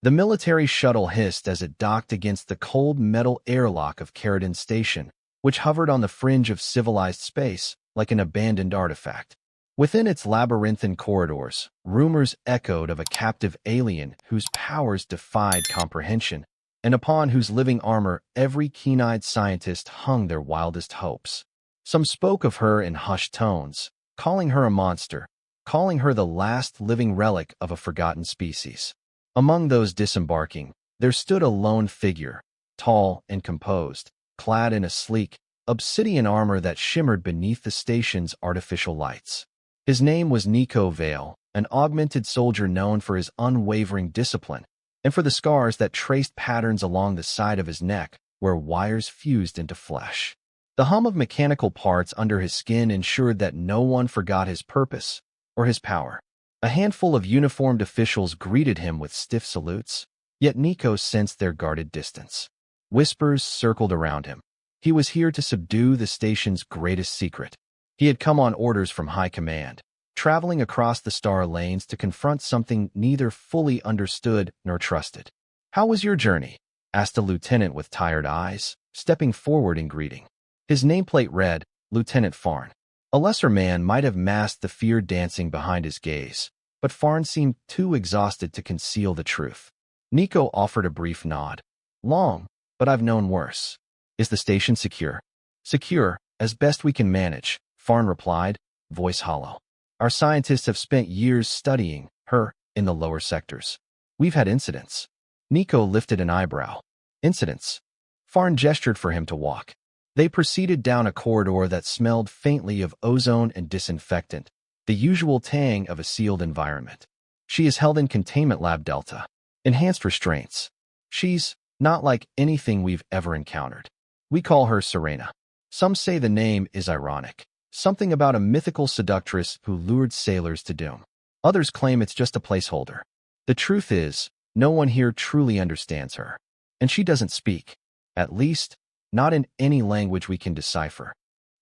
The military shuttle hissed as it docked against the cold metal airlock of Caradon Station, which hovered on the fringe of civilized space like an abandoned artifact. Within its labyrinthine corridors, rumors echoed of a captive alien whose powers defied comprehension, and upon whose living armor every keen-eyed scientist hung their wildest hopes. Some spoke of her in hushed tones, calling her a monster, calling her the last living relic of a forgotten species. Among those disembarking, there stood a lone figure, tall and composed, clad in a sleek, obsidian armor that shimmered beneath the station's artificial lights. His name was Niko Vale, an augmented soldier known for his unwavering discipline, and for the scars that traced patterns along the side of his neck where wires fused into flesh. The hum of mechanical parts under his skin ensured that no one forgot his purpose or his power. A handful of uniformed officials greeted him with stiff salutes, yet Niko sensed their guarded distance. Whispers circled around him. He was here to subdue the station's greatest secret. He had come on orders from high command, traveling across the star lanes to confront something neither fully understood nor trusted. "How was your journey?" asked a lieutenant with tired eyes, stepping forward in greeting. His nameplate read, Lieutenant Farn. A lesser man might have masked the fear dancing behind his gaze, but Farn seemed too exhausted to conceal the truth. Niko offered a brief nod. "Long, but I've known worse." "Is the station secure?" "Secure, as best we can manage," Farn replied, voice hollow. "Our scientists have spent years studying her in the lower sectors. We've had incidents." Niko lifted an eyebrow. "Incidents?" Farn gestured for him to walk. They proceeded down a corridor that smelled faintly of ozone and disinfectant, the usual tang of a sealed environment. "She is held in Containment Lab Delta. Enhanced restraints. She's not like anything we've ever encountered. We call her Sirena. Some say the name is ironic. Something about a mythical seductress who lured sailors to doom. Others claim it's just a placeholder. The truth is, no one here truly understands her. And she doesn't speak. At least, not in any language we can decipher."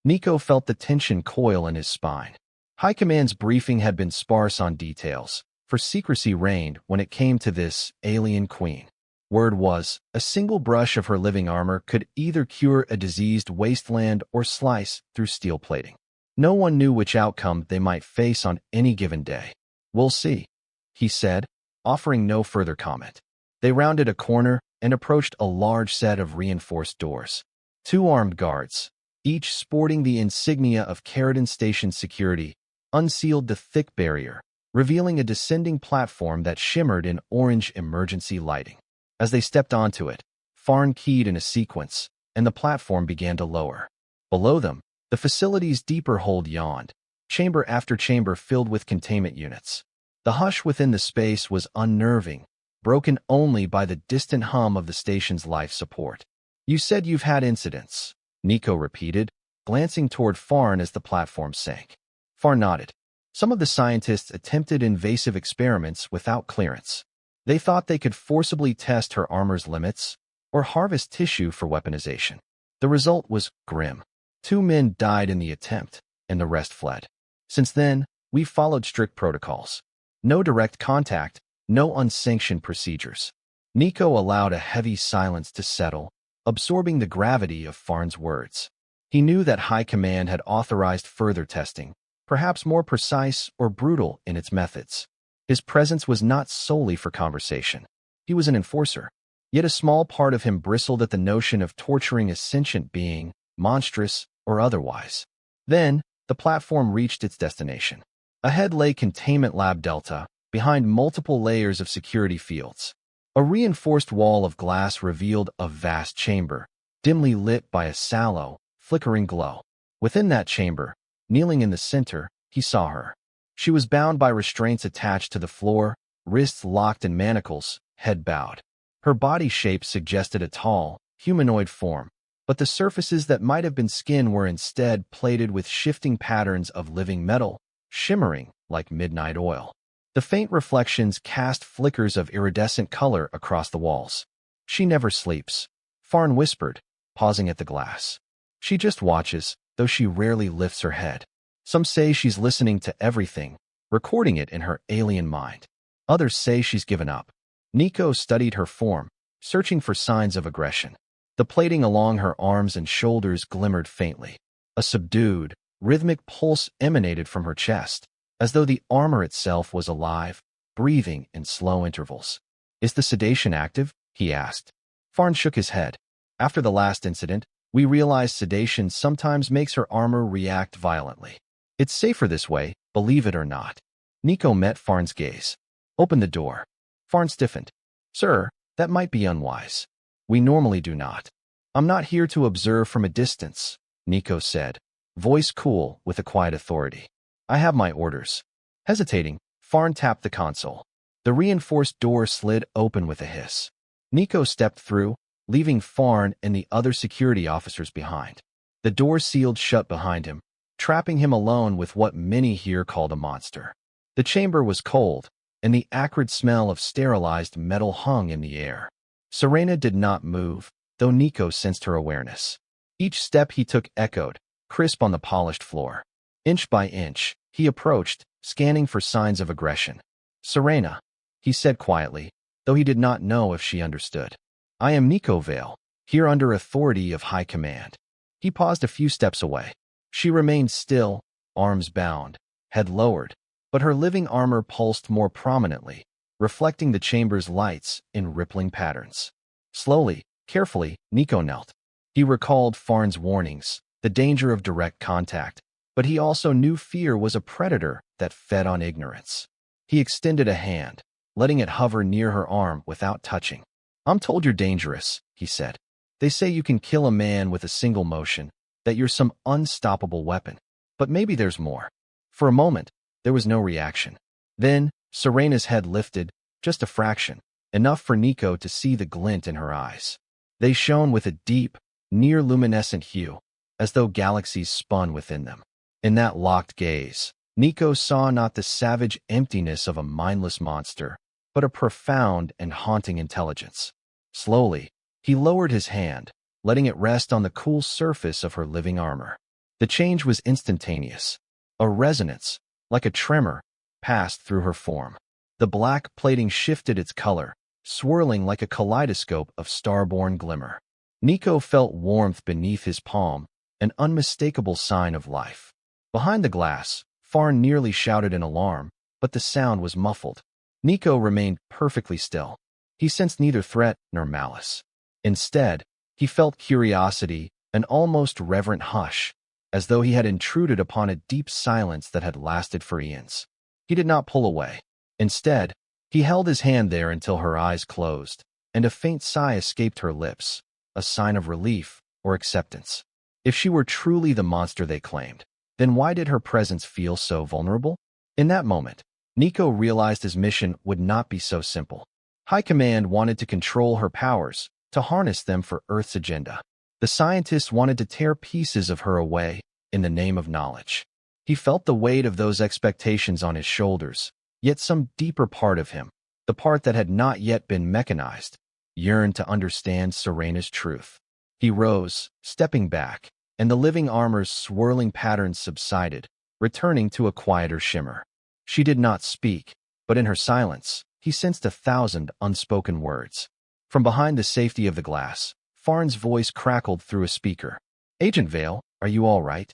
Niko felt the tension coil in his spine. High Command's briefing had been sparse on details, for secrecy reigned when it came to this alien queen. Word was, a single brush of her living armor could either cure a diseased wasteland or slice through steel plating. No one knew which outcome they might face on any given day. "We'll see," he said, offering no further comment. They rounded a corner and approached a large set of reinforced doors. Two armed guards, each sporting the insignia of Caradon Station security, unsealed the thick barrier, revealing a descending platform that shimmered in orange emergency lighting. As they stepped onto it, Farn keyed in a sequence, and the platform began to lower. Below them, the facility's deeper hold yawned, chamber after chamber filled with containment units. The hush within the space was unnerving, broken only by the distant hum of the station's life support. "You said you've had incidents," Niko repeated, glancing toward Farn as the platform sank. Farn nodded. Some of the scientists attempted invasive experiments without clearance. They thought they could forcibly test her armor's limits or harvest tissue for weaponization. The result was grim. 2 men died in the attempt, and the rest fled. Since then, we've followed strict protocols. No direct contact, no unsanctioned procedures. Niko allowed a heavy silence to settle, absorbing the gravity of Farn's words. He knew that High Command had authorized further testing, perhaps more precise or brutal in its methods. His presence was not solely for conversation. He was an enforcer. Yet a small part of him bristled at the notion of torturing a sentient being, monstrous or otherwise. Then, the platform reached its destination. Ahead lay Containment Lab Delta, behind multiple layers of security fields. A reinforced wall of glass revealed a vast chamber, dimly lit by a sallow, flickering glow. Within that chamber, kneeling in the center, he saw her. She was bound by restraints attached to the floor, wrists locked in manacles, head bowed. Her body shape suggested a tall, humanoid form, but the surfaces that might have been skin were instead plated with shifting patterns of living metal, shimmering like midnight oil. The faint reflections cast flickers of iridescent color across the walls. "She never sleeps," Farn whispered, pausing at the glass. "She just watches, though she rarely lifts her head. Some say she's listening to everything, recording it in her alien mind. Others say she's given up." Niko studied her form, searching for signs of aggression. The plating along her arms and shoulders glimmered faintly. A subdued, rhythmic pulse emanated from her chest, as though the armor itself was alive, breathing in slow intervals. "Is the sedation active?" he asked. Farn shook his head. "After the last incident, we realized sedation sometimes makes her armor react violently. It's safer this way, believe it or not." Niko met Farn's gaze. "Open the door." Farn stiffened. "Sir, that might be unwise. We normally do not." "I'm not here to observe from a distance," Niko said, voice cool with a quiet authority. "I have my orders." Hesitating, Farn tapped the console. The reinforced door slid open with a hiss. Niko stepped through, leaving Farn and the other security officers behind. The door sealed shut behind him, trapping him alone with what many here called a monster. The chamber was cold, and the acrid smell of sterilized metal hung in the air. Sirena did not move, though Niko sensed her awareness. Each step he took echoed, crisp on the polished floor. Inch by inch, he approached, scanning for signs of aggression. "Sirena," he said quietly, though he did not know if she understood. "I am Niko Vale, here under authority of high command." He paused a few steps away. She remained still, arms bound, head lowered, but her living armor pulsed more prominently, reflecting the chamber's lights in rippling patterns. Slowly, carefully, Niko knelt. He recalled Farn's warnings, the danger of direct contact, but he also knew fear was a predator that fed on ignorance. He extended a hand, letting it hover near her arm without touching. "I'm told you're dangerous," he said. "They say you can kill a man with a single motion, that you're some unstoppable weapon. But maybe there's more." For a moment, there was no reaction. Then, Serena's head lifted, just a fraction, enough for Niko to see the glint in her eyes. They shone with a deep, near-luminescent hue, as though galaxies spun within them. In that locked gaze, Niko saw not the savage emptiness of a mindless monster, but a profound and haunting intelligence. Slowly, he lowered his hand, letting it rest on the cool surface of her living armor. The change was instantaneous. A resonance, like a tremor, passed through her form. The black plating shifted its color, swirling like a kaleidoscope of star-born glimmer. Niko felt warmth beneath his palm, an unmistakable sign of life. Behind the glass, Farn nearly shouted in alarm, but the sound was muffled. Niko remained perfectly still. He sensed neither threat nor malice. Instead, he felt curiosity, an almost reverent hush, as though he had intruded upon a deep silence that had lasted for eons. He did not pull away. Instead, he held his hand there until her eyes closed, and a faint sigh escaped her lips, a sign of relief or acceptance. If she were truly the monster they claimed, then why did her presence feel so vulnerable? In that moment, Niko realized his mission would not be so simple. High Command wanted to control her powers, to harness them for Earth's agenda. The scientists wanted to tear pieces of her away in the name of knowledge. He felt the weight of those expectations on his shoulders, yet some deeper part of him, the part that had not yet been mechanized, yearned to understand Serena's truth. He rose, stepping back, and the living armor's swirling patterns subsided, returning to a quieter shimmer. She did not speak, but in her silence, he sensed 1,000 unspoken words. From behind the safety of the glass, Farn's voice crackled through a speaker. "Agent Vale, are you all right?"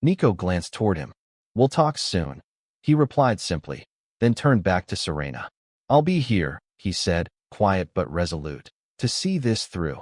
Niko glanced toward him. "We'll talk soon," he replied simply, then turned back to Sirena. "I'll be here," he said, quiet but resolute, "to see this through."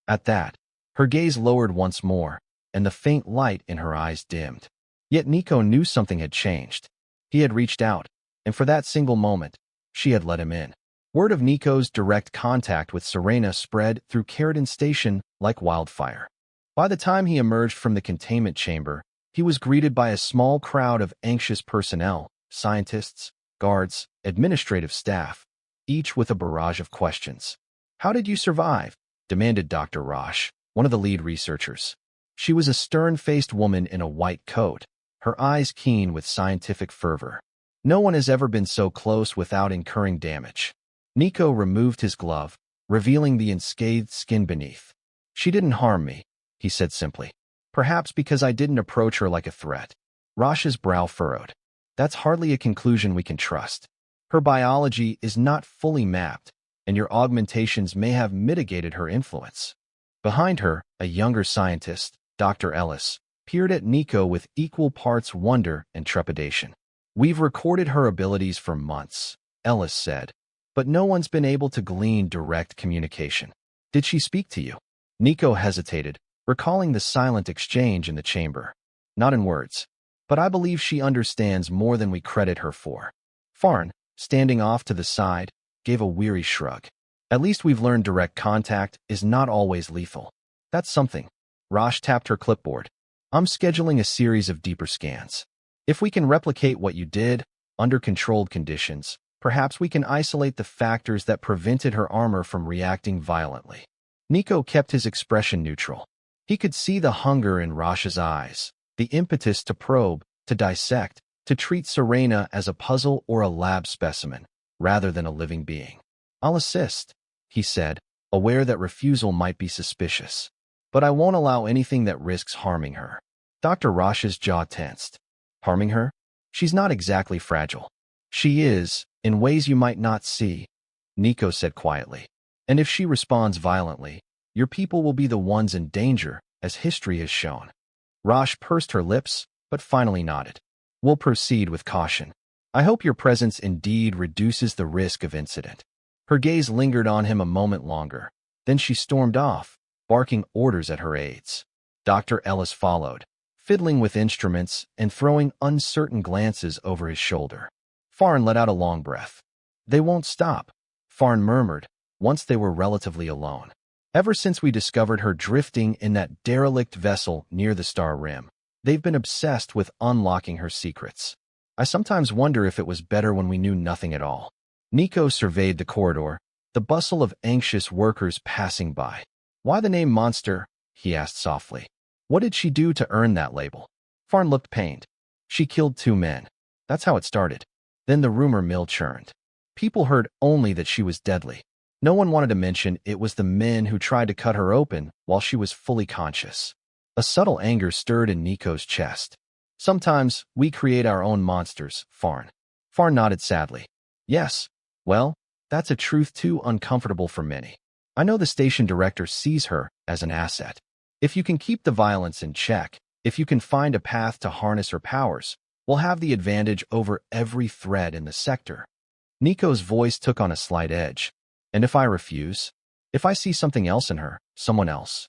At that, her gaze lowered once more, and the faint light in her eyes dimmed. Yet Niko knew something had changed. He had reached out, and for that single moment, she had let him in. Word of Niko's direct contact with Sirena spread through Caradon Station like wildfire. By the time he emerged from the containment chamber, he was greeted by a small crowd of anxious personnel, scientists, guards, administrative staff, each with a barrage of questions. "How did you survive?" demanded Dr. Roche, one of the lead researchers. She was a stern-faced woman in a white coat, her eyes keen with scientific fervor. "No one has ever been so close without incurring damage." Niko removed his glove, revealing the unscathed skin beneath. "She didn't harm me," he said simply. "Perhaps because I didn't approach her like a threat." Roche's brow furrowed. "That's hardly a conclusion we can trust. Her biology is not fully mapped, and your augmentations may have mitigated her influence. Behind her, a younger scientist, Dr. Ellis, peered at Niko with equal parts wonder and trepidation. We've recorded her abilities for months, Ellis said, but no one's been able to glean direct communication. Did she speak to you? Niko hesitated, recalling the silent exchange in the chamber. Not in words, but I believe she understands more than we credit her for. Farn, standing off to the side, gave a weary shrug. At least we've learned direct contact is not always lethal. That's something. Rosh tapped her clipboard. I'm scheduling a series of deeper scans. If we can replicate what you did, under controlled conditions, perhaps we can isolate the factors that prevented her armor from reacting violently. Niko kept his expression neutral. He could see the hunger in Rosh's eyes, the impetus to probe, to dissect, to treat Sirena as a puzzle or a lab specimen, rather than a living being. I'll assist, he said, aware that refusal might be suspicious. But I won't allow anything that risks harming her. Dr. Rosh's jaw tensed. Harming her? She's not exactly fragile. She is, in ways you might not see, Niko said quietly. And if she responds violently, your people will be the ones in danger, as history has shown. Rosh pursed her lips, but finally nodded. We'll proceed with caution. I hope your presence indeed reduces the risk of incident. Her gaze lingered on him a moment longer. Then she stormed off, barking orders at her aides. Dr. Ellis followed, fiddling with instruments and throwing uncertain glances over his shoulder. Farn let out a long breath. They won't stop, Farn murmured, once they were relatively alone. Ever since we discovered her drifting in that derelict vessel near the star rim, they've been obsessed with unlocking her secrets. I sometimes wonder if it was better when we knew nothing at all. Niko surveyed the corridor, the bustle of anxious workers passing by. Why the name Monster? He asked softly. What did she do to earn that label? Farn looked pained. She killed 2 men. That's how it started. Then the rumor mill churned. People heard only that she was deadly. No one wanted to mention it was the men who tried to cut her open while she was fully conscious. A subtle anger stirred in Niko's chest. Sometimes we create our own monsters, Farn. Farn nodded sadly. Yes, well, that's a truth too uncomfortable for many. I know the station director sees her as an asset. If you can keep the violence in check, if you can find a path to harness her powers, we'll have the advantage over every thread in the sector. Niko's voice took on a slight edge. And if I refuse? If I see something else in her, someone else?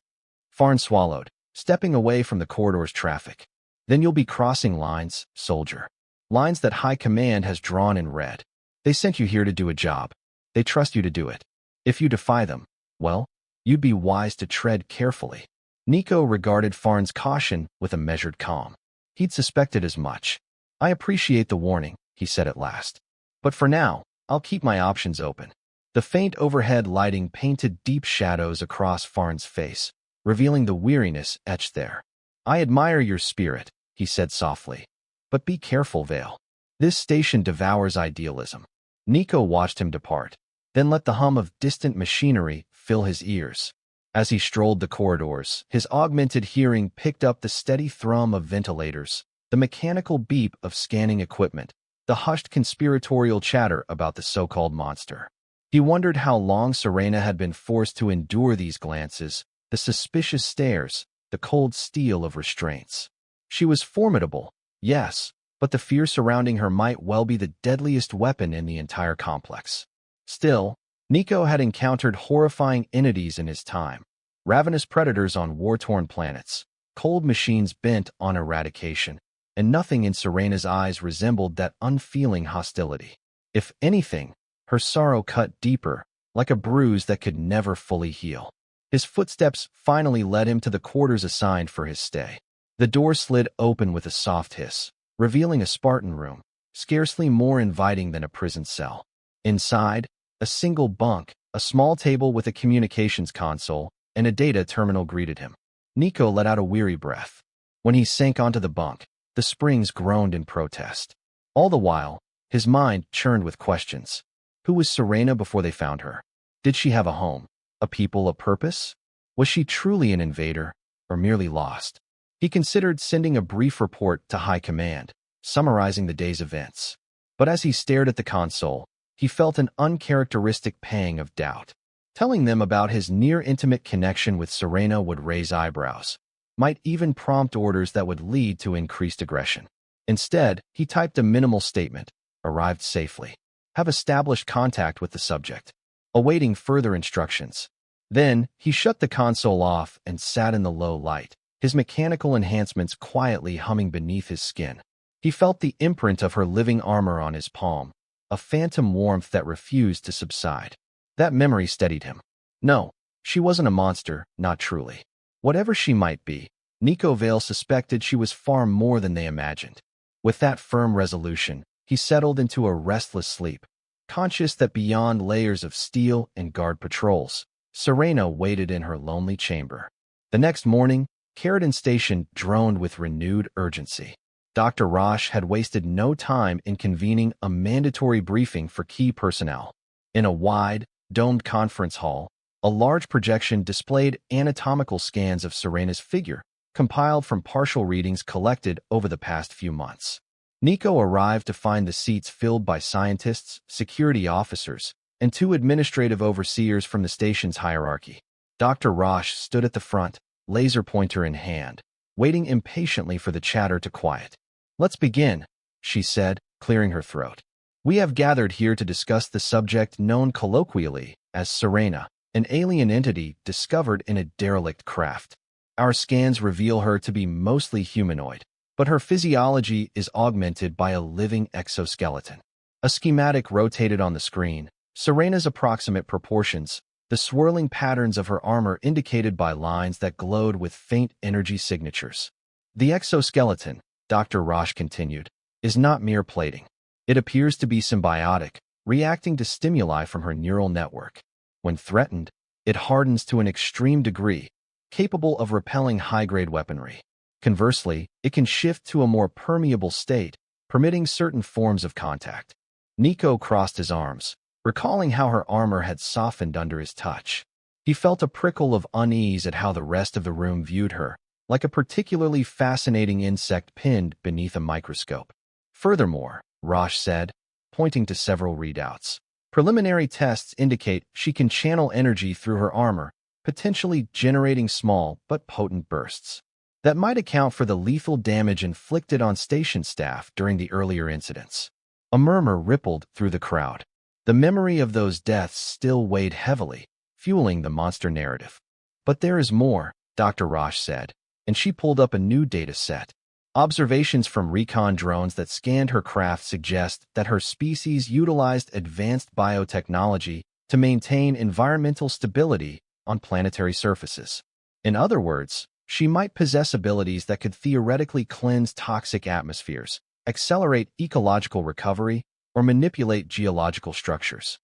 Farn swallowed, stepping away from the corridor's traffic. Then you'll be crossing lines, soldier. Lines that High Command has drawn in red. They sent you here to do a job. They trust you to do it. If you defy them, well, you'd be wise to tread carefully. Niko regarded Farn's caution with a measured calm. He'd suspected as much. I appreciate the warning, he said at last. But for now, I'll keep my options open. The faint overhead lighting painted deep shadows across Farn's face, revealing the weariness etched there. I admire your spirit, he said softly. But be careful, Vale. This station devours idealism. Niko watched him depart, then let the hum of distant machinery fill his ears. As he strolled the corridors, his augmented hearing picked up the steady thrum of ventilators, the mechanical beep of scanning equipment, the hushed conspiratorial chatter about the so-called monster. He wondered how long Sirena had been forced to endure these glances, the suspicious stares, the cold steel of restraints. She was formidable, yes, but the fear surrounding her might well be the deadliest weapon in the entire complex. Still, Niko had encountered horrifying entities in his time. Ravenous predators on war-torn planets, cold machines bent on eradication, and nothing in Sirena's eyes resembled that unfeeling hostility. If anything, her sorrow cut deeper, like a bruise that could never fully heal. His footsteps finally led him to the quarters assigned for his stay. The door slid open with a soft hiss, revealing a Spartan room, scarcely more inviting than a prison cell. Inside, a single bunk, a small table with a communications console, and a data terminal greeted him. Niko let out a weary breath. When he sank onto the bunk, the springs groaned in protest. All the while, his mind churned with questions. Who was Sirena before they found her? Did she have a home, a people, a purpose? Was she truly an invader, or merely lost? He considered sending a brief report to High Command, summarizing the day's events. But as he stared at the console, he felt an uncharacteristic pang of doubt. Telling them about his near-intimate connection with Sirena would raise eyebrows, might even prompt orders that would lead to increased aggression. Instead, he typed a minimal statement, arrived safely, have established contact with the subject, awaiting further instructions. Then, he shut the console off and sat in the low light, his mechanical enhancements quietly humming beneath his skin. He felt the imprint of her living armor on his palm, a phantom warmth that refused to subside. That memory steadied him. No, she wasn't a monster, not truly. Whatever she might be, Niko Vale suspected she was far more than they imagined. With that firm resolution, he settled into a restless sleep, conscious that beyond layers of steel and guard patrols, Sirena waited in her lonely chamber. The next morning, Caradon Station droned with renewed urgency. Dr. Roche had wasted no time in convening a mandatory briefing for key personnel. In a wide, domed conference hall, a large projection displayed anatomical scans of Sirena's figure, compiled from partial readings collected over the past few months. Niko arrived to find the seats filled by scientists, security officers, and two administrative overseers from the station's hierarchy. Dr. Roche stood at the front, laser pointer in hand, waiting impatiently for the chatter to quiet. "Let's begin," she said, clearing her throat. "We have gathered here to discuss the subject known colloquially as Sirena, an alien entity discovered in a derelict craft. Our scans reveal her to be mostly humanoid, but her physiology is augmented by a living exoskeleton." A schematic rotated on the screen, Sirena's approximate proportions, the swirling patterns of her armor indicated by lines that glowed with faint energy signatures. "The exoskeleton," Dr. Roche continued, "is not mere plating. It appears to be symbiotic, reacting to stimuli from her neural network. When threatened, it hardens to an extreme degree, capable of repelling high-grade weaponry. Conversely, it can shift to a more permeable state, permitting certain forms of contact." Niko crossed his arms, recalling how her armor had softened under his touch. He felt a prickle of unease at how the rest of the room viewed her, like a particularly fascinating insect pinned beneath a microscope. "Furthermore," Roche said, pointing to several readouts, "preliminary tests indicate she can channel energy through her armor, potentially generating small but potent bursts. That might account for the lethal damage inflicted on station staff during the earlier incidents." A murmur rippled through the crowd. The memory of those deaths still weighed heavily, fueling the monster narrative. "But there is more," Dr. Roche said, and she pulled up a new data set. Observations from recon drones that scanned her craft suggest that her species utilized advanced biotechnology to maintain environmental stability on planetary surfaces. In other words, she might possess abilities that could theoretically cleanse toxic atmospheres, accelerate ecological recovery, or manipulate geological structures.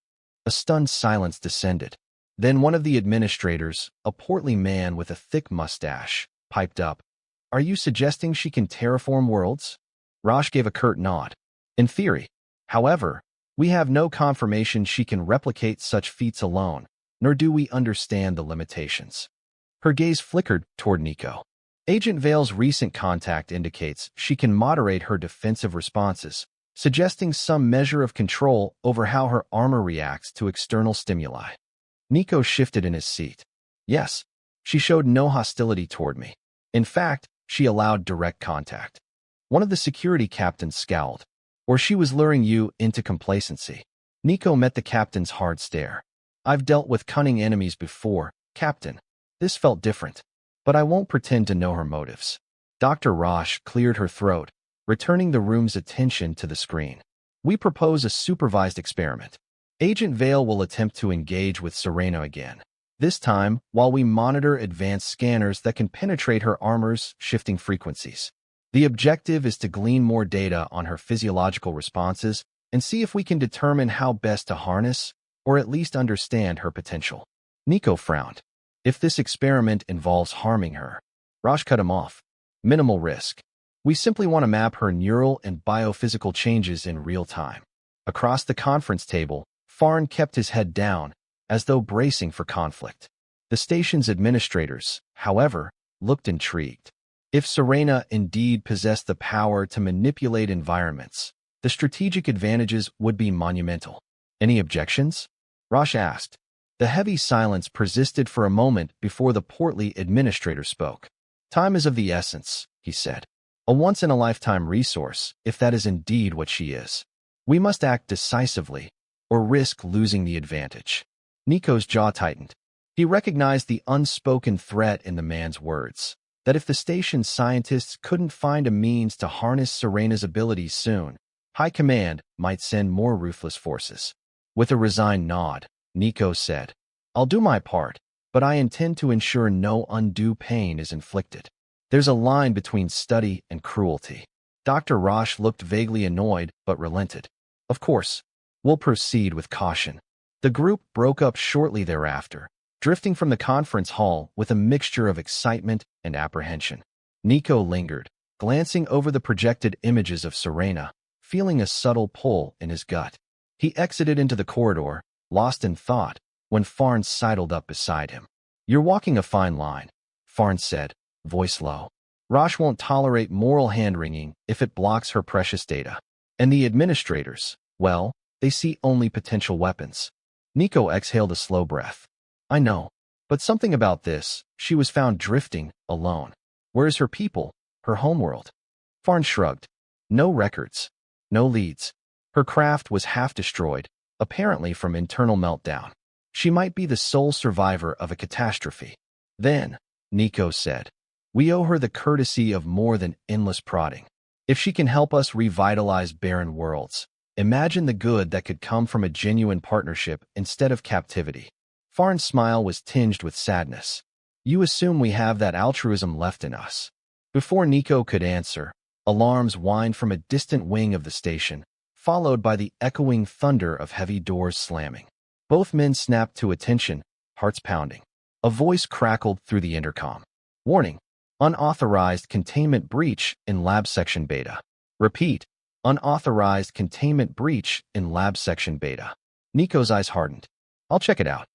A stunned silence descended. Then one of the administrators, a portly man with a thick mustache, piped up, "Are you suggesting she can terraform worlds?" Roche gave a curt nod. "In theory. However, we have no confirmation she can replicate such feats alone, nor do we understand the limitations." Her gaze flickered toward Niko. "Agent Vale's recent contact indicates she can moderate her defensive responses, suggesting some measure of control over how her armor reacts to external stimuli." Niko shifted in his seat. "Yes, she showed no hostility toward me. In fact, she allowed direct contact." One of the security captains scowled. "Or she was luring you into complacency." Niko met the captain's hard stare. "I've dealt with cunning enemies before, Captain. This felt different. But I won't pretend to know her motives." Dr. Roche cleared her throat, returning the room's attention to the screen. "We propose a supervised experiment. Agent Vale will attempt to engage with Sirena again. This time, while we monitor advanced scanners that can penetrate her armor's shifting frequencies. The objective is to glean more data on her physiological responses and see if we can determine how best to harness, or at least understand her potential." Niko frowned. "If this experiment involves harming her..." Roche cut him off. "Minimal risk. We simply want to map her neural and biophysical changes in real time." Across the conference table, Farn kept his head down, as though bracing for conflict. The station's administrators, however, looked intrigued. If Sirena indeed possessed the power to manipulate environments, the strategic advantages would be monumental. Any objections? Rosh asked. The heavy silence persisted for a moment before the portly administrator spoke. Time is of the essence, he said. A once-in-a-lifetime resource, if that is indeed what she is. We must act decisively, or risk losing the advantage. Niko's jaw tightened. He recognized the unspoken threat in the man's words, that if the station's scientists couldn't find a means to harness Serena's abilities soon, High Command might send more ruthless forces. With a resigned nod, Niko said, I'll do my part, but I intend to ensure no undue pain is inflicted. There's a line between study and cruelty. Dr. Rosh looked vaguely annoyed but relented. Of course, we'll proceed with caution. The group broke up shortly thereafter, drifting from the conference hall with a mixture of excitement and apprehension. Niko lingered, glancing over the projected images of Sirena, feeling a subtle pull in his gut. He exited into the corridor, lost in thought, when Farn sidled up beside him. You're walking a fine line, Farn said, voice low. Rosh won't tolerate moral hand-wringing if it blocks her precious data. And the administrators, well, they see only potential weapons. Niko exhaled a slow breath. I know, but something about this, she was found drifting, alone. Where's her people, her homeworld? Farn shrugged. No records. No leads. Her craft was half destroyed, apparently from internal meltdown. She might be the sole survivor of a catastrophe. Then, Niko said, we owe her the courtesy of more than endless prodding. If she can help us revitalize barren worlds, imagine the good that could come from a genuine partnership instead of captivity. Farn's smile was tinged with sadness. You assume we have that altruism left in us. Before Niko could answer, alarms whined from a distant wing of the station, followed by the echoing thunder of heavy doors slamming. Both men snapped to attention, hearts pounding. A voice crackled through the intercom. Warning. Unauthorized containment breach in lab section beta. Repeat. Unauthorized containment breach in lab section beta. Niko's eyes hardened. I'll check it out.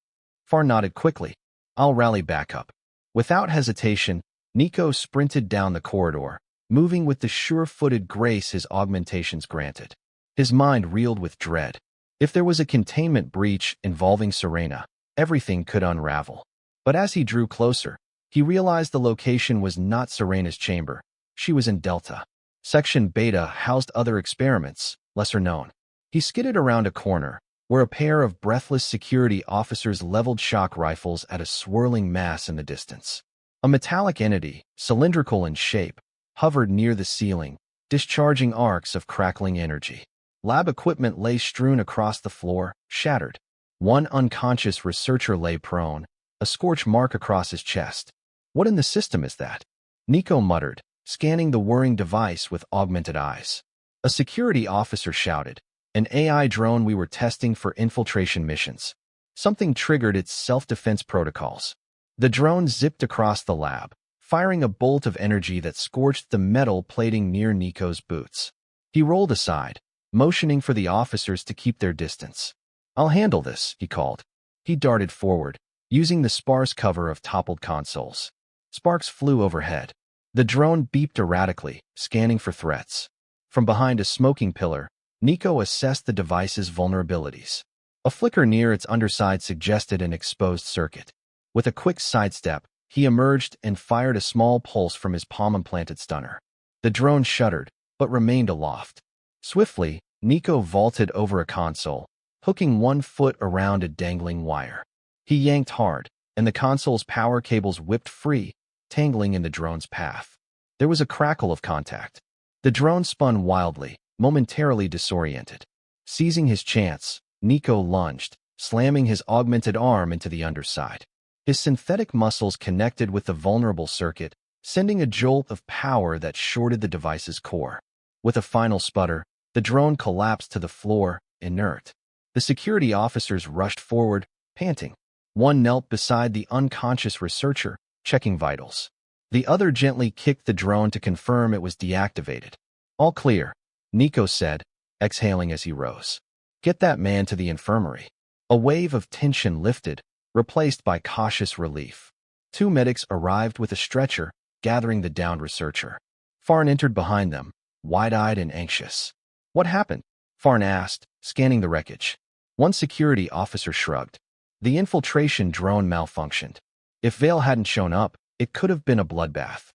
Farn nodded quickly. I'll rally backup. Without hesitation, Niko sprinted down the corridor, moving with the sure-footed grace his augmentations granted. His mind reeled with dread. If there was a containment breach involving Sirena, everything could unravel. But as he drew closer, he realized the location was not Serena's chamber. She was in Delta. Section Beta housed other experiments, lesser known. He skidded around a corner, where a pair of breathless security officers leveled shock rifles at a swirling mass in the distance. A metallic entity, cylindrical in shape, hovered near the ceiling, discharging arcs of crackling energy. Lab equipment lay strewn across the floor, shattered. One unconscious researcher lay prone, a scorch mark across his chest. What in the system is that? Niko muttered, scanning the whirring device with augmented eyes. A security officer shouted, an AI drone we were testing for infiltration missions. Something triggered its self-defense protocols. The drone zipped across the lab, firing a bolt of energy that scorched the metal plating near Niko's boots. He rolled aside, motioning for the officers to keep their distance. I'll handle this, he called. He darted forward, using the sparse cover of toppled consoles. Sparks flew overhead. The drone beeped erratically, scanning for threats. From behind a smoking pillar, Niko assessed the device's vulnerabilities. A flicker near its underside suggested an exposed circuit. With a quick sidestep, he emerged and fired a small pulse from his palm-implanted stunner. The drone shuddered, but remained aloft. Swiftly, Niko vaulted over a console, hooking one foot around a dangling wire. He yanked hard, and the console's power cables whipped free, tangling in the drone's path. There was a crackle of contact. The drone spun wildly, momentarily disoriented. Seizing his chance, Niko lunged, slamming his augmented arm into the underside. His synthetic muscles connected with the vulnerable circuit, sending a jolt of power that shorted the device's core. With a final sputter, the drone collapsed to the floor, inert. The security officers rushed forward, panting. One knelt beside the unconscious researcher, checking vitals. The other gently kicked the drone to confirm it was deactivated. All clear, Niko said, exhaling as he rose. Get that man to the infirmary. A wave of tension lifted, replaced by cautious relief. Two medics arrived with a stretcher, gathering the downed researcher. Farn entered behind them, wide-eyed and anxious. What happened? Farn asked, scanning the wreckage. One security officer shrugged. The infiltration drone malfunctioned. If Vale hadn't shown up, it could have been a bloodbath.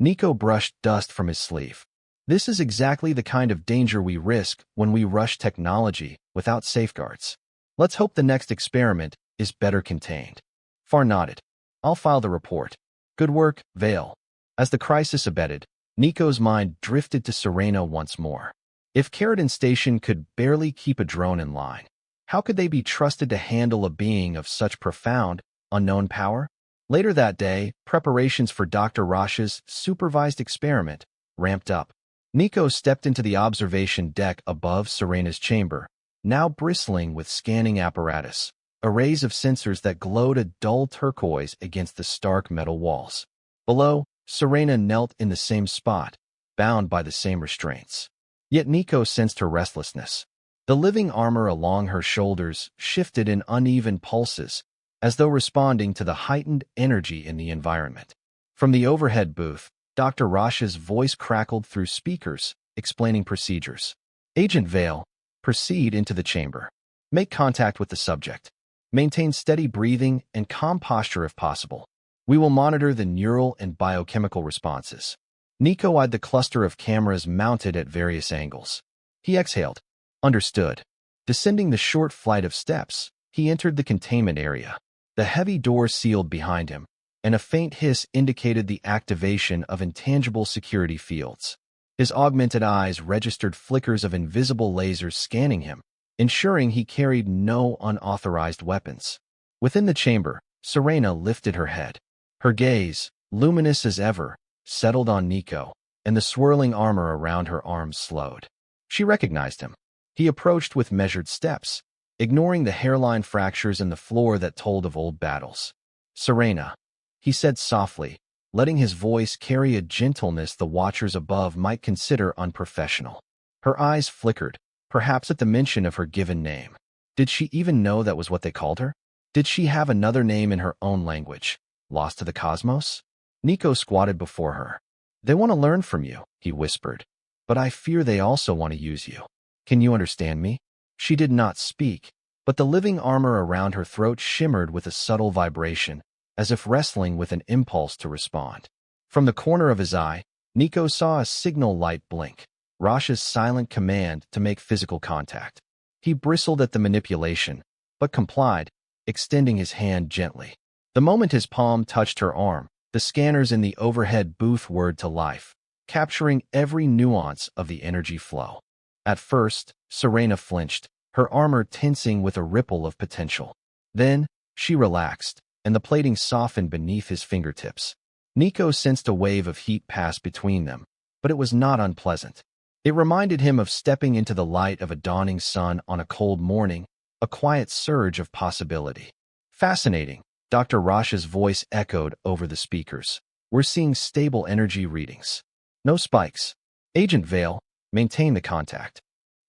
Niko brushed dust from his sleeve. This is exactly the kind of danger we risk when we rush technology without safeguards. Let's hope the next experiment is better contained. Far nodded. I'll file the report. Good work, Vale. As the crisis abated, Niko's mind drifted to Sirena once more. If Caradon Station could barely keep a drone in line, how could they be trusted to handle a being of such profound, unknown power? Later that day, preparations for Dr. Rosh's supervised experiment ramped up. Niko stepped into the observation deck above Sirena's chamber, now bristling with scanning apparatus, arrays of sensors that glowed a dull turquoise against the stark metal walls. Below, Sirena knelt in the same spot, bound by the same restraints. Yet Niko sensed her restlessness. The living armor along her shoulders shifted in uneven pulses, as though responding to the heightened energy in the environment. From the overhead booth, Dr. Rosh's voice crackled through speakers, explaining procedures. Agent Vale, proceed into the chamber. Make contact with the subject. Maintain steady breathing and calm posture if possible. We will monitor the neural and biochemical responses. Niko eyed the cluster of cameras mounted at various angles. He exhaled. Understood. Descending the short flight of steps, he entered the containment area. The heavy door sealed behind him, and a faint hiss indicated the activation of intangible security fields. His augmented eyes registered flickers of invisible lasers scanning him, ensuring he carried no unauthorized weapons. Within the chamber, Sirena lifted her head. Her gaze, luminous as ever, settled on Niko, and the swirling armor around her arms slowed. She recognized him. He approached with measured steps, ignoring the hairline fractures in the floor that told of old battles. Sirena, he said softly, letting his voice carry a gentleness the watchers above might consider unprofessional. Her eyes flickered, perhaps at the mention of her given name. Did she even know that was what they called her? Did she have another name in her own language, lost to the cosmos? Niko squatted before her. They want to learn from you, he whispered. But I fear they also want to use you. Can you understand me? She did not speak, but the living armor around her throat shimmered with a subtle vibration, as if wrestling with an impulse to respond. From the corner of his eye, Niko saw a signal light blink, Rosh's silent command to make physical contact. He bristled at the manipulation, but complied, extending his hand gently. The moment his palm touched her arm, the scanners in the overhead booth whirred to life, capturing every nuance of the energy flow. At first, Sirena flinched, her armor tensing with a ripple of potential. Then, she relaxed, and the plating softened beneath his fingertips. Niko sensed a wave of heat pass between them, but it was not unpleasant. It reminded him of stepping into the light of a dawning sun on a cold morning, a quiet surge of possibility. Fascinating, Dr. Rosh's voice echoed over the speakers. We're seeing stable energy readings. No spikes. Agent Vale, maintain the contact.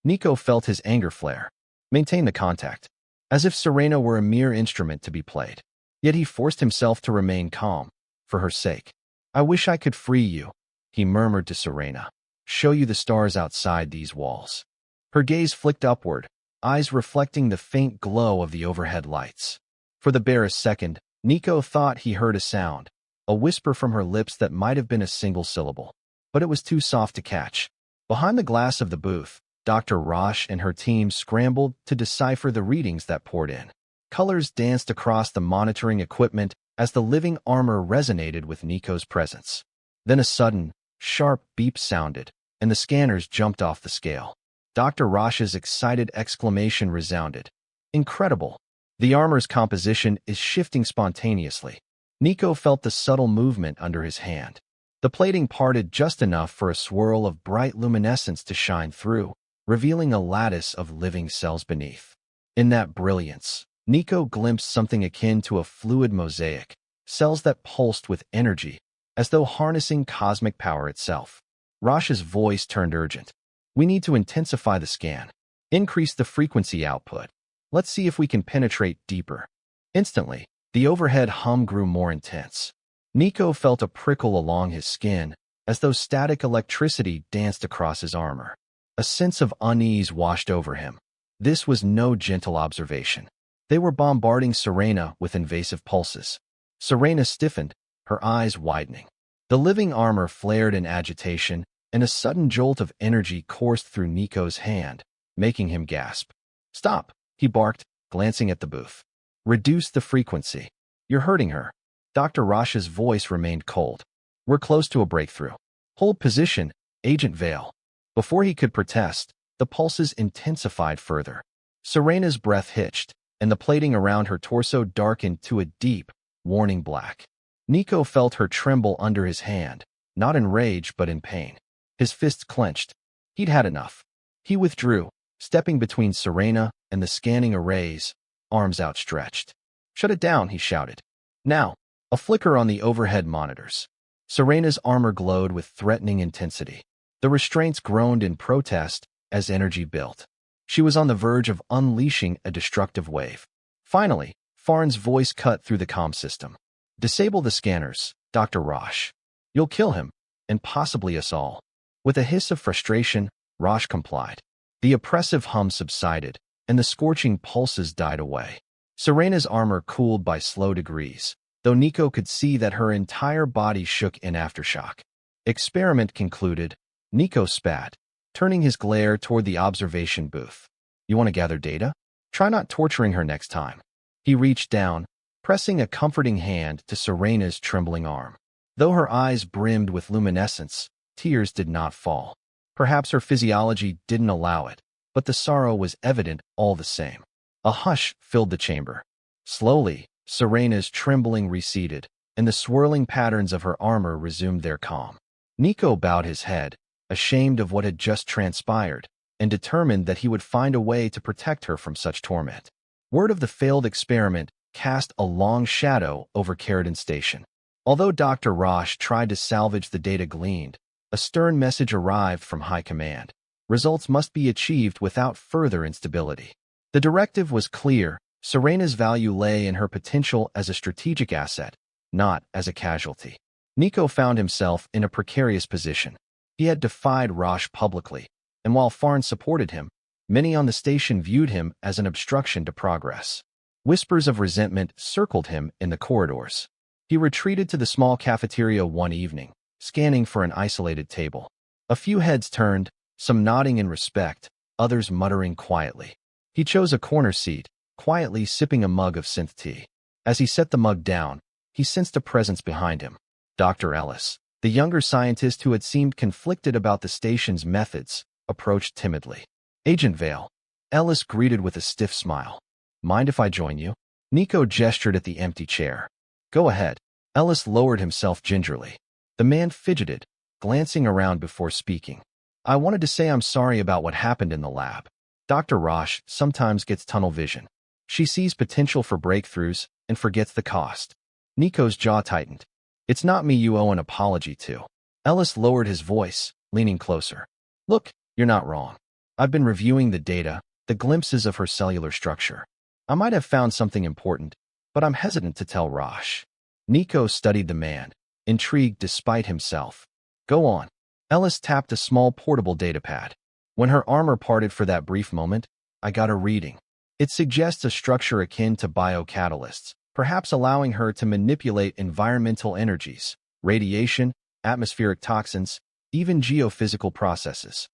Niko felt his anger flare. Maintain the contact. As if Sirena were a mere instrument to be played. Yet he forced himself to remain calm, for her sake. I wish I could free you, he murmured to Sirena. Show you the stars outside these walls. Her gaze flicked upward, eyes reflecting the faint glow of the overhead lights. For the barest second, Niko thought he heard a sound, a whisper from her lips that might have been a single syllable. But it was too soft to catch. Behind the glass of the booth, Dr. Rosh and her team scrambled to decipher the readings that poured in. Colors danced across the monitoring equipment as the living armor resonated with Niko's presence. Then a sudden, sharp beep sounded, and the scanners jumped off the scale. Dr. Rosh's excited exclamation resounded. Incredible! The armor's composition is shifting spontaneously. Niko felt the subtle movement under his hand. The plating parted just enough for a swirl of bright luminescence to shine through, revealing a lattice of living cells beneath. In that brilliance, Niko glimpsed something akin to a fluid mosaic, cells that pulsed with energy, as though harnessing cosmic power itself. Rosh's voice turned urgent. We need to intensify the scan. Increase the frequency output. Let's see if we can penetrate deeper. Instantly, the overhead hum grew more intense. Niko felt a prickle along his skin, as though static electricity danced across his armor. A sense of unease washed over him. This was no gentle observation. They were bombarding Sirena with invasive pulses. Sirena stiffened, her eyes widening. The living armor flared in agitation, and a sudden jolt of energy coursed through Niko's hand, making him gasp. "Stop," he barked, glancing at the booth. "Reduce the frequency. You're hurting her." Dr. Rosh's voice remained cold. "We're close to a breakthrough. Hold position, Agent Vale." Before he could protest, the pulses intensified further. Serena's breath hitched, and the plating around her torso darkened to a deep, warning black. Niko felt her tremble under his hand, not in rage but in pain. His fists clenched. He'd had enough. He withdrew, stepping between Sirena and the scanning arrays, arms outstretched. "Shut it down," he shouted. Now, a flicker on the overhead monitors. Serena's armor glowed with threatening intensity. The restraints groaned in protest as energy built. She was on the verge of unleashing a destructive wave. Finally, Farn's voice cut through the comm system. "Disable the scanners, Dr. Rosh. You'll kill him, and possibly us all." With a hiss of frustration, Rosh complied. The oppressive hum subsided, and the scorching pulses died away. Serena's armor cooled by slow degrees, though Niko could see that her entire body shook in aftershock. Experiment concluded. Niko spat, turning his glare toward the observation booth. "You want to gather data? Try not torturing her next time." He reached down, pressing a comforting hand to Serena's trembling arm. Though her eyes brimmed with luminescence, tears did not fall. Perhaps her physiology didn't allow it, but the sorrow was evident all the same. A hush filled the chamber. Slowly, Serena's trembling receded, and the swirling patterns of her armor resumed their calm. Niko bowed his head, ashamed of what had just transpired, and determined that he would find a way to protect her from such torment. Word of the failed experiment cast a long shadow over Caradon Station. Although Dr. Rosh tried to salvage the data gleaned, a stern message arrived from high command. Results must be achieved without further instability. The directive was clear. Serena's value lay in her potential as a strategic asset, not as a casualty. Niko found himself in a precarious position. He had defied Rosh publicly, and while Farn supported him, many on the station viewed him as an obstruction to progress. Whispers of resentment circled him in the corridors. He retreated to the small cafeteria one evening, scanning for an isolated table. A few heads turned, some nodding in respect, others muttering quietly. He chose a corner seat, quietly sipping a mug of synth tea. As he set the mug down, he sensed a presence behind him. Dr. Ellis, the younger scientist who had seemed conflicted about the station's methods, approached timidly. "Agent Vale." Ellis greeted with a stiff smile. "Mind if I join you?" Niko gestured at the empty chair. "Go ahead." Ellis lowered himself gingerly. The man fidgeted, glancing around before speaking. "I wanted to say I'm sorry about what happened in the lab. Dr. Rosh sometimes gets tunnel vision. She sees potential for breakthroughs and forgets the cost." Niko's jaw tightened. "It's not me you owe an apology to." Ellis lowered his voice, leaning closer. "Look, you're not wrong. I've been reviewing the data, the glimpses of her cellular structure. I might have found something important, but I'm hesitant to tell Rosh." Niko studied the man, intrigued despite himself. "Go on." Ellis tapped a small portable datapad. "When her armor parted for that brief moment, I got a reading. It suggests a structure akin to biocatalysts, perhaps allowing her to manipulate environmental energies, radiation, atmospheric toxins, even geophysical processes."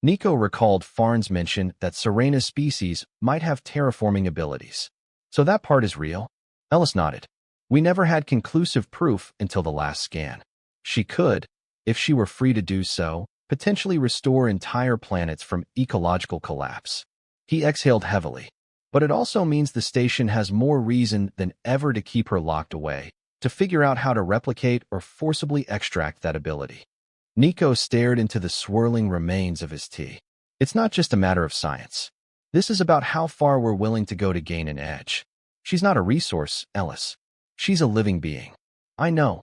Niko recalled Farn's mention that Sirena's species might have terraforming abilities. "So that part is real?" Ellis nodded. "We never had conclusive proof until the last scan. She could, if she were free to do so, potentially restore entire planets from ecological collapse." He exhaled heavily. "But it also means the station has more reason than ever to keep her locked away, to figure out how to replicate or forcibly extract that ability." Niko stared into the swirling remains of his tea. "It's not just a matter of science. This is about how far we're willing to go to gain an edge. She's not a resource, Ellis. She's a living being." "I know,"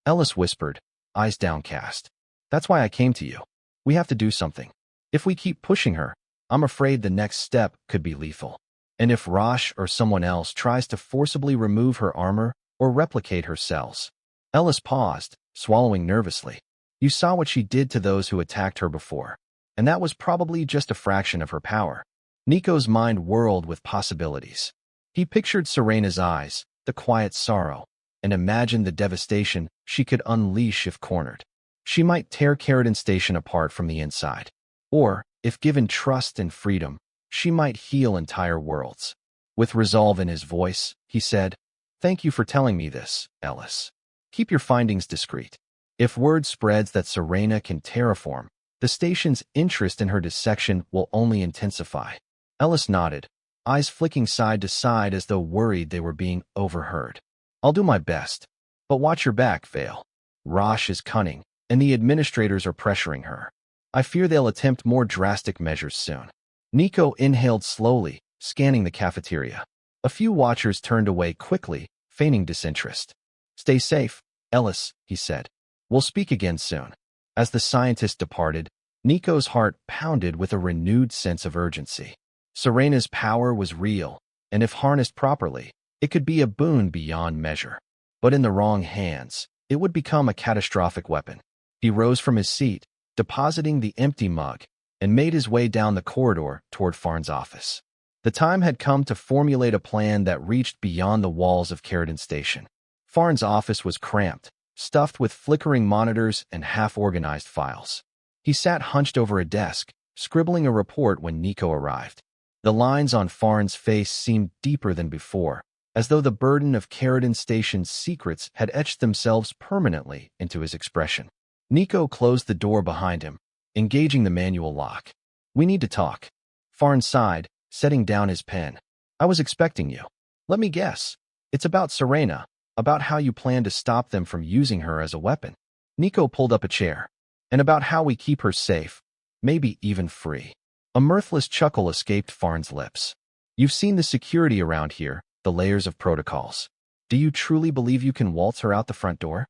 Ellis whispered, eyes downcast. "That's why I came to you. We have to do something. If we keep pushing her, I'm afraid the next step could be lethal. And if Rosh or someone else tries to forcibly remove her armor or replicate her cells." Ellis paused, swallowing nervously. "You saw what she did to those who attacked her before, and that was probably just a fraction of her power. Niko's mind whirled with possibilities. He pictured Serena's eyes, the quiet sorrow, and imagined the devastation she could unleash if cornered. She might tear Caradon Station apart from the inside. Or, if given trust and freedom, she might heal entire worlds. With resolve in his voice, he said, "Thank you for telling me this, Ellis. Keep your findings discreet. If word spreads that Sirena can terraform, the station's interest in her dissection will only intensify." Ellis nodded, eyes flicking side to side as though worried they were being overheard. "I'll do my best. But watch your back, Vale. Rosh is cunning, and the administrators are pressuring her. I fear they'll attempt more drastic measures soon." Niko inhaled slowly, scanning the cafeteria. A few watchers turned away quickly, feigning disinterest. "Stay safe, Ellis," he said. "We'll speak again soon." As the scientist departed, Niko's heart pounded with a renewed sense of urgency. Serena's power was real, and if harnessed properly, it could be a boon beyond measure. But in the wrong hands, it would become a catastrophic weapon. He rose from his seat, depositing the empty mug, and made his way down the corridor toward Farn's office. The time had come to formulate a plan that reached beyond the walls of Caradon Station. Farn's office was cramped, stuffed with flickering monitors and half-organized files. He sat hunched over a desk, scribbling a report when Niko arrived. The lines on Farn's face seemed deeper than before, as though the burden of Caradon Station's secrets had etched themselves permanently into his expression. Niko closed the door behind him, engaging the manual lock. "We need to talk." Farn sighed, setting down his pen. "I was expecting you. Let me guess. It's about Sirena, about how you plan to stop them from using her as a weapon." Niko pulled up a chair. "And about how we keep her safe, maybe even free." A mirthless chuckle escaped Farn's lips. "You've seen the security around here, the layers of protocols. Do you truly believe you can waltz her out the front door?"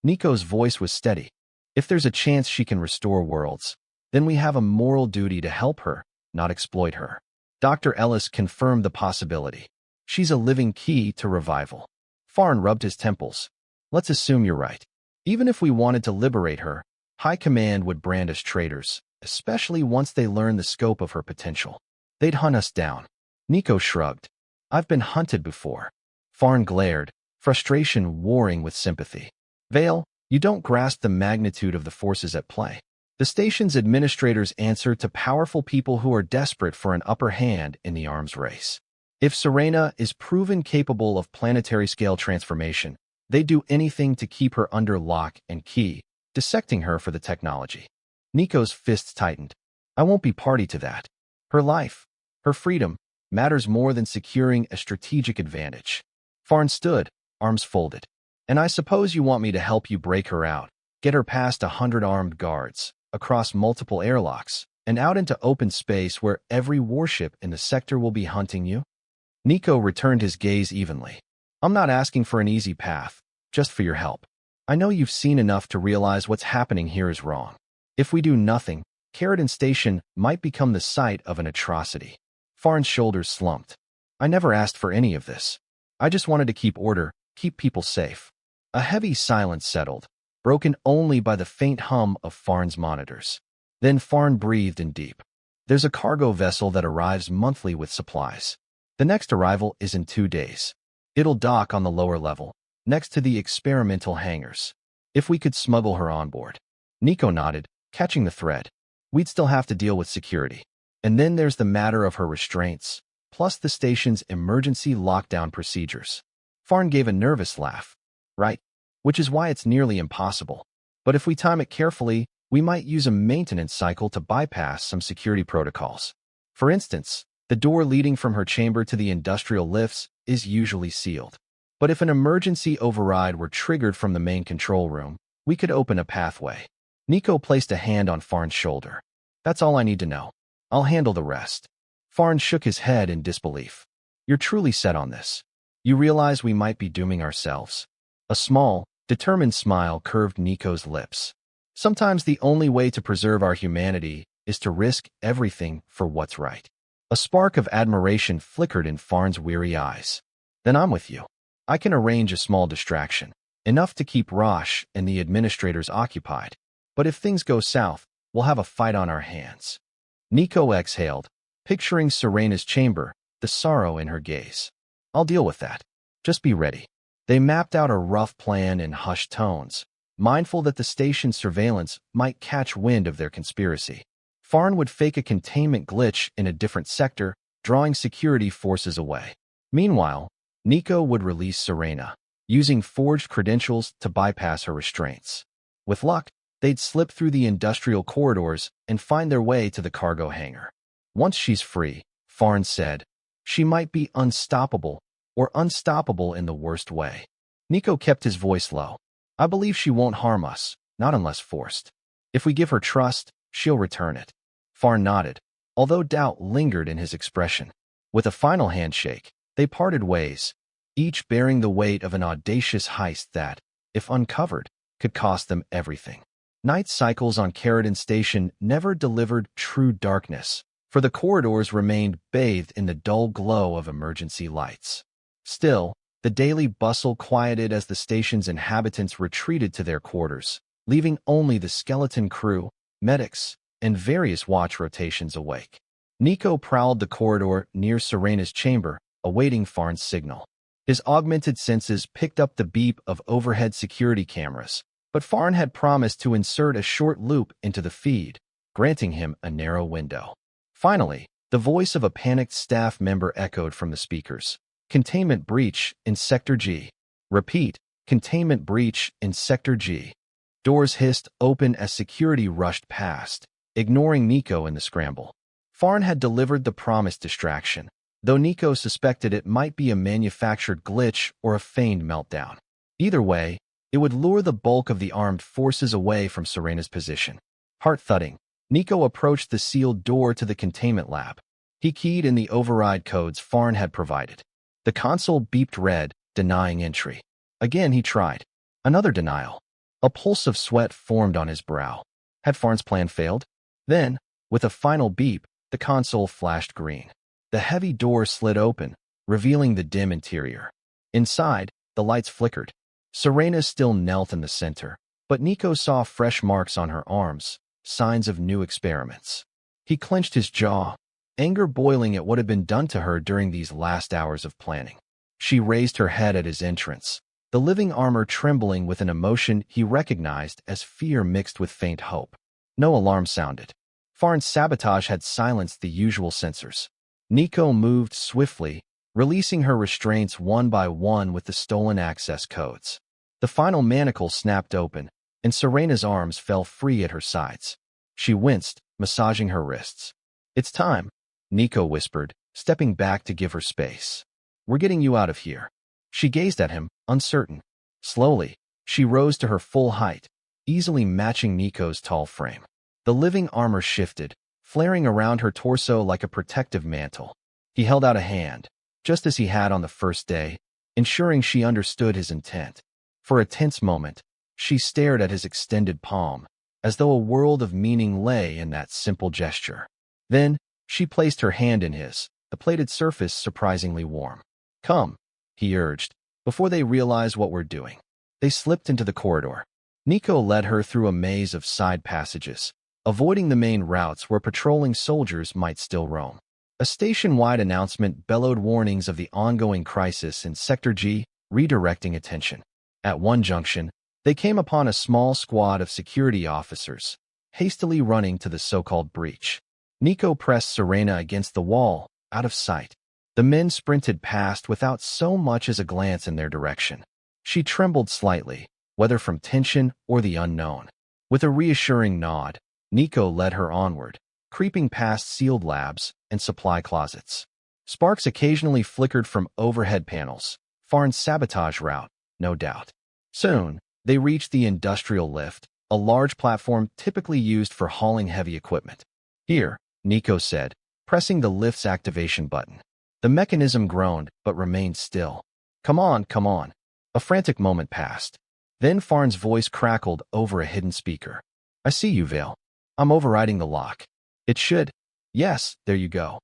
Niko's voice was steady. "If there's a chance she can restore worlds, then we have a moral duty to help her, not exploit her." Dr. Ellis confirmed the possibility. "She's a living key to revival." Farn rubbed his temples. "Let's assume you're right. Even if we wanted to liberate her, High Command would brand us traitors, especially once they learn the scope of her potential. They'd hunt us down." Niko shrugged. "I've been hunted before." Farn glared, frustration warring with sympathy. "Vale, you don't grasp the magnitude of the forces at play. The station's administrators answer to powerful people who are desperate for an upper hand in the arms race. If Sirena is proven capable of planetary-scale transformation, they do anything to keep her under lock and key, dissecting her for the technology." Niko's fists tightened. "I won't be party to that. Her life, her freedom, matters more than securing a strategic advantage." Farn stood, arms folded. "And I suppose you want me to help you break her out, get her past 100 armed guards, across multiple airlocks, and out into open space where every warship in the sector will be hunting you?" Niko returned his gaze evenly. "I'm not asking for an easy path, just for your help. I know you've seen enough to realize what's happening here is wrong. If we do nothing, Caradon Station might become the site of an atrocity." Farn's shoulders slumped. "I never asked for any of this. I just wanted to keep order, keep people safe." A heavy silence settled, broken only by the faint hum of Farn's monitors. Then Farn breathed in deep. "There's a cargo vessel that arrives monthly with supplies. The next arrival is in 2 days. It'll dock on the lower level, next to the experimental hangars. If we could smuggle her on board." Niko nodded, catching the thread. "We'd still have to deal with security. And then there's the matter of her restraints, plus the station's emergency lockdown procedures." Farn gave a nervous laugh. "Right. Which is why it's nearly impossible. But if we time it carefully, we might use a maintenance cycle to bypass some security protocols. For instance, the door leading from her chamber to the industrial lifts is usually sealed. But if an emergency override were triggered from the main control room, we could open a pathway." Niko placed a hand on Farn's shoulder. "That's all I need to know. I'll handle the rest." Farn shook his head in disbelief. "You're truly set on this. You realize we might be dooming ourselves." A small, determined smile curved Niko's lips. "Sometimes the only way to preserve our humanity is to risk everything for what's right." A spark of admiration flickered in Farn's weary eyes. "Then I'm with you. I can arrange a small distraction, enough to keep Rosh and the administrators occupied. But if things go south, we'll have a fight on our hands." Niko exhaled, picturing Serena's chamber, the sorrow in her gaze. I'll deal with that. Just be ready. They mapped out a rough plan in hushed tones, mindful that the station's surveillance might catch wind of their conspiracy. Farn would fake a containment glitch in a different sector, drawing security forces away. Meanwhile, Niko would release Sirena, using forged credentials to bypass her restraints. With luck, they'd slip through the industrial corridors and find their way to the cargo hangar. Once she's free, Farn said, she might be unstoppable, or unstoppable in the worst way. Niko kept his voice low. I believe she won't harm us, not unless forced. If we give her trust, she'll return it. Farn nodded, although doubt lingered in his expression. With a final handshake, they parted ways, each bearing the weight of an audacious heist that, if uncovered, could cost them everything. Night cycles on Caradon Station never delivered true darkness, for the corridors remained bathed in the dull glow of emergency lights. Still, the daily bustle quieted as the station's inhabitants retreated to their quarters, leaving only the skeleton crew, medics, and various watch rotations awake. Niko prowled the corridor near Serena's chamber, awaiting Farn's signal. His augmented senses picked up the beep of overhead security cameras, but Farn had promised to insert a short loop into the feed, granting him a narrow window. Finally, the voice of a panicked staff member echoed from the speakers. Containment breach in Sector G. Repeat, containment breach in Sector G. Doors hissed open as security rushed past, ignoring Niko in the scramble. Farn had delivered the promised distraction, though Niko suspected it might be a manufactured glitch or a feigned meltdown. Either way, it would lure the bulk of the armed forces away from Serena's position. Heart-thudding, Niko approached the sealed door to the containment lab. He keyed in the override codes Farn had provided. The console beeped red, denying entry. Again he tried. Another denial. A pulse of sweat formed on his brow. Had Farn's plan failed? Then, with a final beep, the console flashed green. The heavy door slid open, revealing the dim interior. Inside, the lights flickered. Sirena still knelt in the center, but Niko saw fresh marks on her arms, signs of new experiments. He clenched his jaw, anger boiling at what had been done to her during these last hours of planning. She raised her head at his entrance, the living armor trembling with an emotion he recognized as fear mixed with faint hope. No alarm sounded. Farn's sabotage had silenced the usual sensors. Niko moved swiftly, releasing her restraints one by one with the stolen access codes. The final manacle snapped open, and Serena's arms fell free at her sides. She winced, massaging her wrists. It's time, Niko whispered, stepping back to give her space. We're getting you out of here. She gazed at him, uncertain. Slowly, she rose to her full height, easily matching Niko's tall frame. The living armor shifted, flaring around her torso like a protective mantle. He held out a hand, just as he had on the first day, ensuring she understood his intent. For a tense moment, she stared at his extended palm, as though a world of meaning lay in that simple gesture. Then, she placed her hand in his, the plated surface surprisingly warm. Come, he urged, before they realize what we're doing. They slipped into the corridor. Niko led her through a maze of side passages, avoiding the main routes where patrolling soldiers might still roam. A station-wide announcement bellowed warnings of the ongoing crisis in Sector G, redirecting attention. At one junction, they came upon a small squad of security officers, hastily running to the so-called breach. Niko pressed Sirena against the wall, out of sight. The men sprinted past without so much as a glance in their direction. She trembled slightly, whether from tension or the unknown. With a reassuring nod, Niko led her onward, creeping past sealed labs and supply closets. Sparks occasionally flickered from overhead panels, Farn's sabotage route, no doubt. Soon, they reached the industrial lift, a large platform typically used for hauling heavy equipment. Here, Niko said, pressing the lift's activation button. The mechanism groaned, but remained still. Come on, come on. A frantic moment passed. Then Farn's voice crackled over a hidden speaker. I see you, Vale. I'm overriding the lock. It should. Yes, there you go.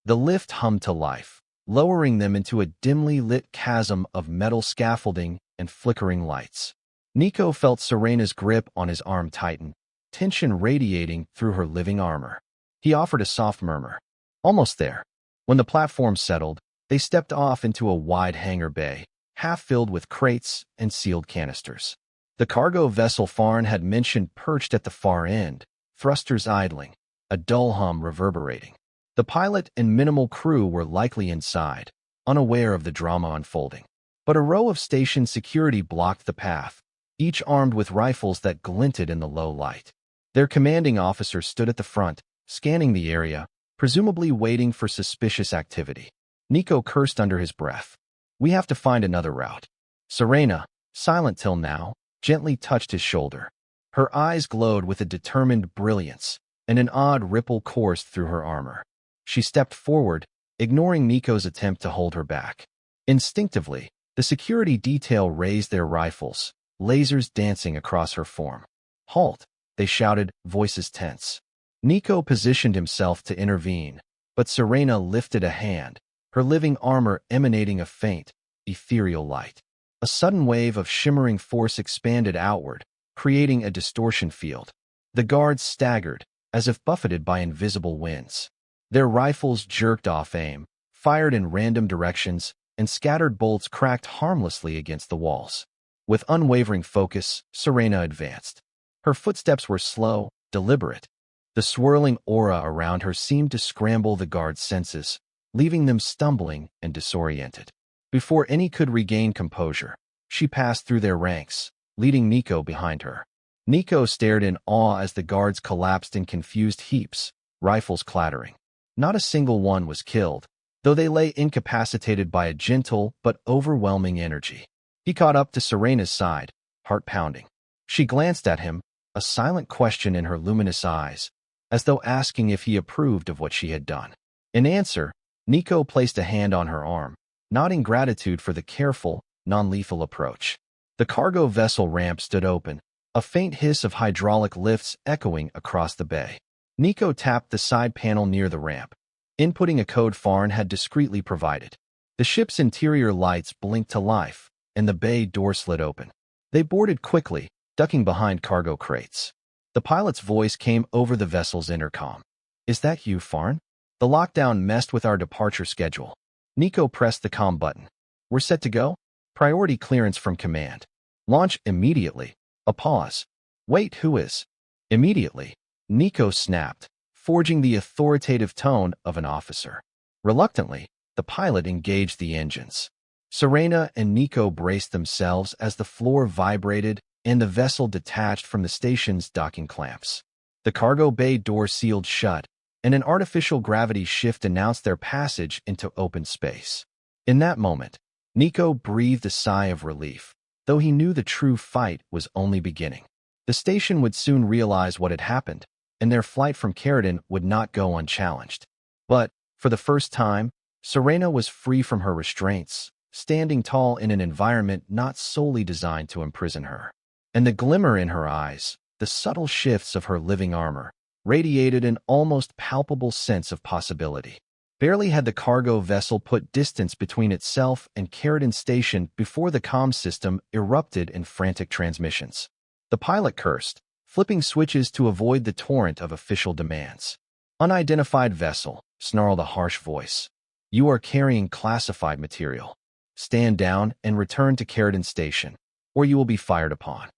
The lift hummed to life, lowering them into a dimly lit chasm of metal scaffolding and flickering lights. Niko felt Serena's grip on his arm tighten, tension radiating through her living armor. He offered a soft murmur. Almost there. When the platform settled, they stepped off into a wide hangar bay, half filled with crates and sealed canisters. The cargo vessel Farn had mentioned perched at the far end, thrusters idling, a dull hum reverberating. The pilot and minimal crew were likely inside, unaware of the drama unfolding. But a row of station security blocked the path, each armed with rifles that glinted in the low light. Their commanding officer stood at the front, scanning the area, presumably waiting for suspicious activity. Niko cursed under his breath. We have to find another route. Sirena, silent till now, gently touched his shoulder. Her eyes glowed with a determined brilliance, and an odd ripple coursed through her armor. She stepped forward, ignoring Niko's attempt to hold her back. Instinctively, the security detail raised their rifles, lasers dancing across her form. Halt, they shouted, voices tense. Niko positioned himself to intervene, but Sirena lifted a hand, her living armor emanating a faint, ethereal light. A sudden wave of shimmering force expanded outward, creating a distortion field. The guards staggered, as if buffeted by invisible winds. Their rifles jerked off aim, fired in random directions, and scattered bolts cracked harmlessly against the walls. With unwavering focus, Sirena advanced. Her footsteps were slow, deliberate. The swirling aura around her seemed to scramble the guards' senses, leaving them stumbling and disoriented. Before any could regain composure, she passed through their ranks, leading Niko behind her. Niko stared in awe as the guards collapsed in confused heaps, rifles clattering. Not a single one was killed, though they lay incapacitated by a gentle but overwhelming energy. He caught up to Serena's side, heart pounding. She glanced at him, a silent question in her luminous eyes, as though asking if he approved of what she had done. In answer, Niko placed a hand on her arm, nodding gratitude for the careful, non-lethal approach. The cargo vessel ramp stood open, a faint hiss of hydraulic lifts echoing across the bay. Niko tapped the side panel near the ramp, inputting a code Farn had discreetly provided. The ship's interior lights blinked to life, and the bay door slid open. They boarded quickly, ducking behind cargo crates. The pilot's voice came over the vessel's intercom. "Is that you, Farn? The lockdown messed with our departure schedule." Niko pressed the comm button. "We're set to go? Priority clearance from command. Launch immediately." A pause. "Wait, who is?" "Immediately." Niko snapped, forging the authoritative tone of an officer. Reluctantly, the pilot engaged the engines. Sirena and Niko braced themselves as the floor vibrated and the vessel detached from the station's docking clamps. The cargo bay door sealed shut, and an artificial gravity shift announced their passage into open space. In that moment, Niko breathed a sigh of relief, though he knew the true fight was only beginning. The station would soon realize what had happened, and their flight from Caradon would not go unchallenged. But, for the first time, Sirena was free from her restraints, standing tall in an environment not solely designed to imprison her. And the glimmer in her eyes, the subtle shifts of her living armor, radiated an almost palpable sense of possibility. Barely had the cargo vessel put distance between itself and Caradon Station before the comm system erupted in frantic transmissions. The pilot cursed, flipping switches to avoid the torrent of official demands. "Unidentified vessel," snarled a harsh voice. "You are carrying classified material. Stand down and return to Caradon Station, or you will be fired upon."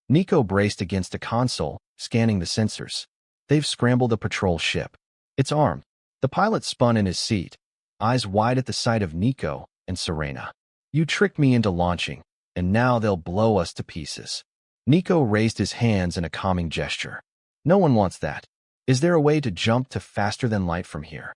Niko braced against a console, scanning the sensors. "They've scrambled a patrol ship. It's armed." The pilot spun in his seat, eyes wide at the sight of Niko and Sirena. "You tricked me into launching, and now they'll blow us to pieces." Niko raised his hands in a calming gesture. "No one wants that. Is there a way to jump to faster than light from here?"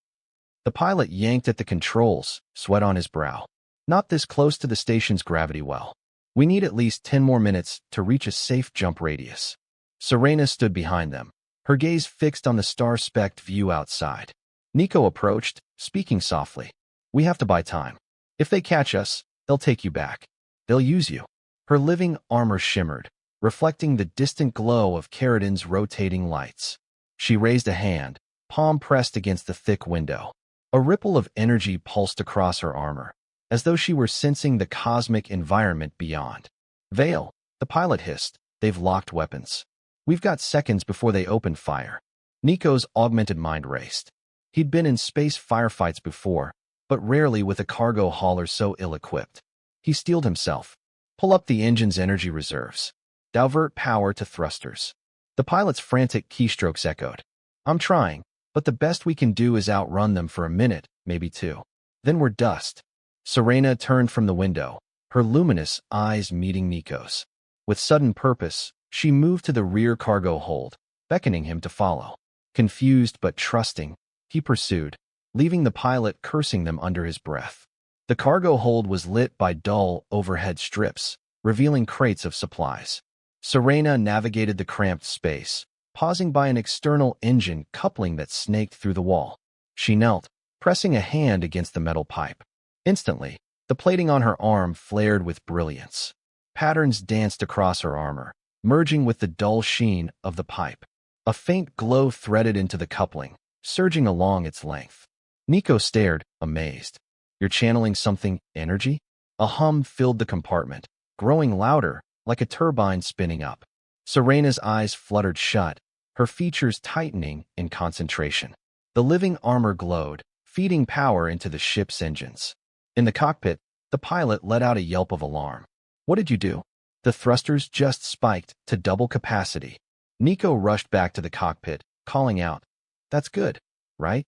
The pilot yanked at the controls, sweat on his brow. "Not this close to the station's gravity well. We need at least 10 more minutes to reach a safe jump radius." Sirena stood behind them, her gaze fixed on the star-specked view outside. Niko approached, speaking softly. "We have to buy time. If they catch us, they'll take you back. They'll use you." Her living armor shimmered, reflecting the distant glow of Caradon's rotating lights. She raised a hand, palm pressed against the thick window. A ripple of energy pulsed across her armor, as though she were sensing the cosmic environment beyond. "Veil," the pilot hissed. "They've locked weapons. We've got seconds before they open fire." Niko's augmented mind raced. He'd been in space firefights before, but rarely with a cargo hauler so ill-equipped. He steeled himself. Pull up the engine's energy reserves. Divert power to thrusters. The pilot's frantic keystrokes echoed. I'm trying, but the best we can do is outrun them for a minute, maybe two. Then we're dust. Sirena turned from the window, her luminous eyes meeting Niko's. With sudden purpose, she moved to the rear cargo hold, beckoning him to follow. Confused but trusting, he pursued, leaving the pilot cursing them under his breath. The cargo hold was lit by dull, overhead strips, revealing crates of supplies. Sirena navigated the cramped space, pausing by an external engine coupling that snaked through the wall. She knelt, pressing a hand against the metal pipe. Instantly, the plating on her arm flared with brilliance. Patterns danced across her armor, merging with the dull sheen of the pipe. A faint glow threaded into the coupling, surging along its length. Niko stared, amazed. You're channeling something, energy? A hum filled the compartment, growing louder, like a turbine spinning up. Sirena's eyes fluttered shut, her features tightening in concentration. The living armor glowed, feeding power into the ship's engines. In the cockpit, the pilot let out a yelp of alarm. What did you do? The thrusters just spiked to double capacity. Niko rushed back to the cockpit, calling out, That's good, right?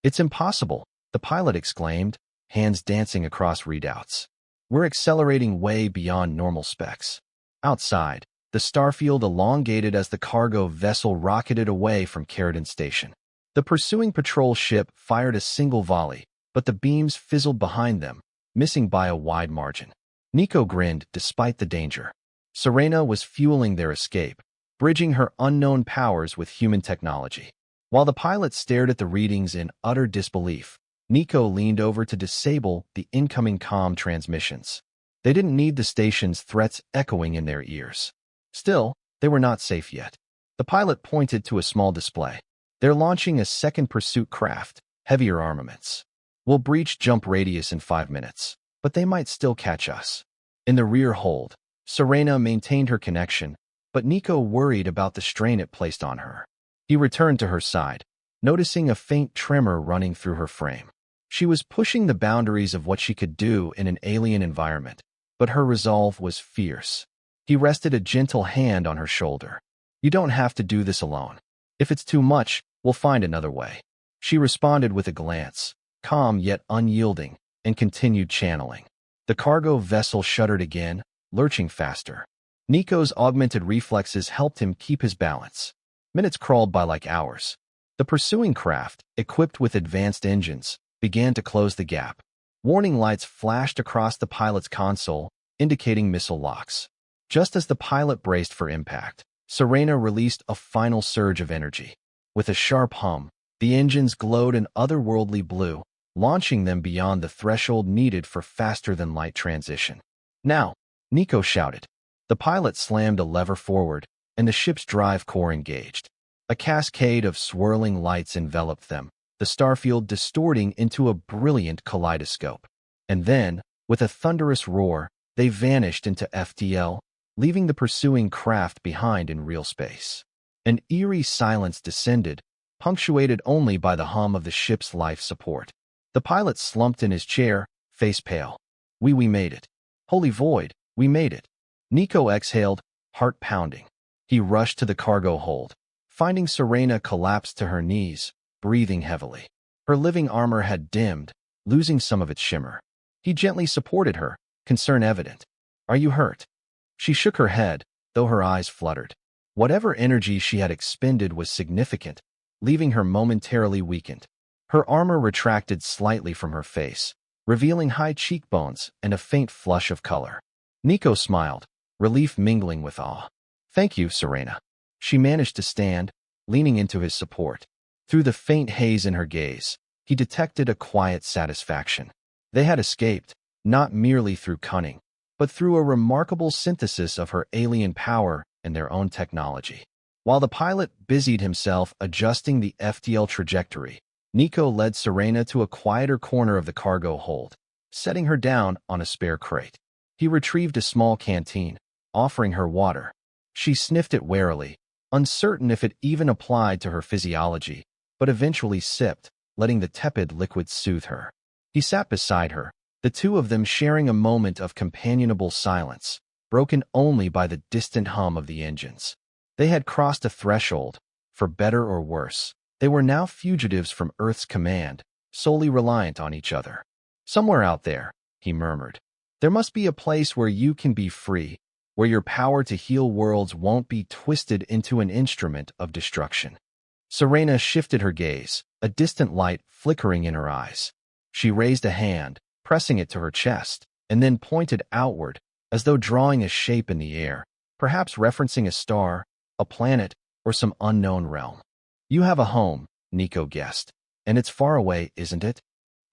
It's impossible, the pilot exclaimed, hands dancing across readouts. We're accelerating way beyond normal specs. Outside, the starfield elongated as the cargo vessel rocketed away from Caradon Station. The pursuing patrol ship fired a single volley, but the beams fizzled behind them, missing by a wide margin. Niko grinned despite the danger. Sirena was fueling their escape, bridging her unknown powers with human technology. While the pilot stared at the readings in utter disbelief, Niko leaned over to disable the incoming comm transmissions. They didn't need the station's threats echoing in their ears. Still, they were not safe yet. The pilot pointed to a small display. They're launching a second pursuit craft, heavier armaments. We'll breach jump radius in 5 minutes, but they might still catch us. In the rear hold, Sirena maintained her connection, but Niko worried about the strain it placed on her. He returned to her side, noticing a faint tremor running through her frame. She was pushing the boundaries of what she could do in an alien environment, but her resolve was fierce. He rested a gentle hand on her shoulder. You don't have to do this alone. If it's too much, we'll find another way. She responded with a glance, calm yet unyielding, and continued channeling. The cargo vessel shuddered again, lurching faster. Niko's augmented reflexes helped him keep his balance. Minutes crawled by like hours. The pursuing craft, equipped with advanced engines, began to close the gap. Warning lights flashed across the pilot's console, indicating missile locks. Just as the pilot braced for impact, Sirena released a final surge of energy. With a sharp hum, the engines glowed an otherworldly blue, launching them beyond the threshold needed for faster-than-light transition. Now, Niko shouted. The pilot slammed a lever forward, and the ship's drive core engaged. A cascade of swirling lights enveloped them, the starfield distorting into a brilliant kaleidoscope. And then, with a thunderous roar, they vanished into FTL, leaving the pursuing craft behind in real space. An eerie silence descended, punctuated only by the hum of the ship's life support. The pilot slumped in his chair, face pale. We made it. Holy void, we made it. Niko exhaled, heart pounding. He rushed to the cargo hold, finding Sirena collapsed to her knees, breathing heavily. Her living armor had dimmed, losing some of its shimmer. He gently supported her, concern evident. Are you hurt? She shook her head, though her eyes fluttered. Whatever energy she had expended was significant, leaving her momentarily weakened. Her armor retracted slightly from her face, revealing high cheekbones and a faint flush of color. Niko smiled, relief mingling with awe. Thank you, Sirena. She managed to stand, leaning into his support. Through the faint haze in her gaze, he detected a quiet satisfaction. They had escaped, not merely through cunning, but through a remarkable synthesis of her alien power and their own technology. While the pilot busied himself adjusting the FTL trajectory, Niko led Sirena to a quieter corner of the cargo hold, setting her down on a spare crate. He retrieved a small canteen, offering her water. She sniffed it warily, uncertain if it even applied to her physiology, but eventually sipped, letting the tepid liquid soothe her. He sat beside her, the two of them sharing a moment of companionable silence, broken only by the distant hum of the engines. They had crossed a threshold, for better or worse. They were now fugitives from Earth's command, solely reliant on each other. "Somewhere out there," he murmured. "There must be a place where you can be free, where your power to heal worlds won't be twisted into an instrument of destruction." Sirena shifted her gaze, a distant light flickering in her eyes. She raised a hand, pressing it to her chest, and then pointed outward, as though drawing a shape in the air, perhaps referencing a star, a planet, or some unknown realm. "You have a home," Niko guessed, "and it's far away, isn't it?"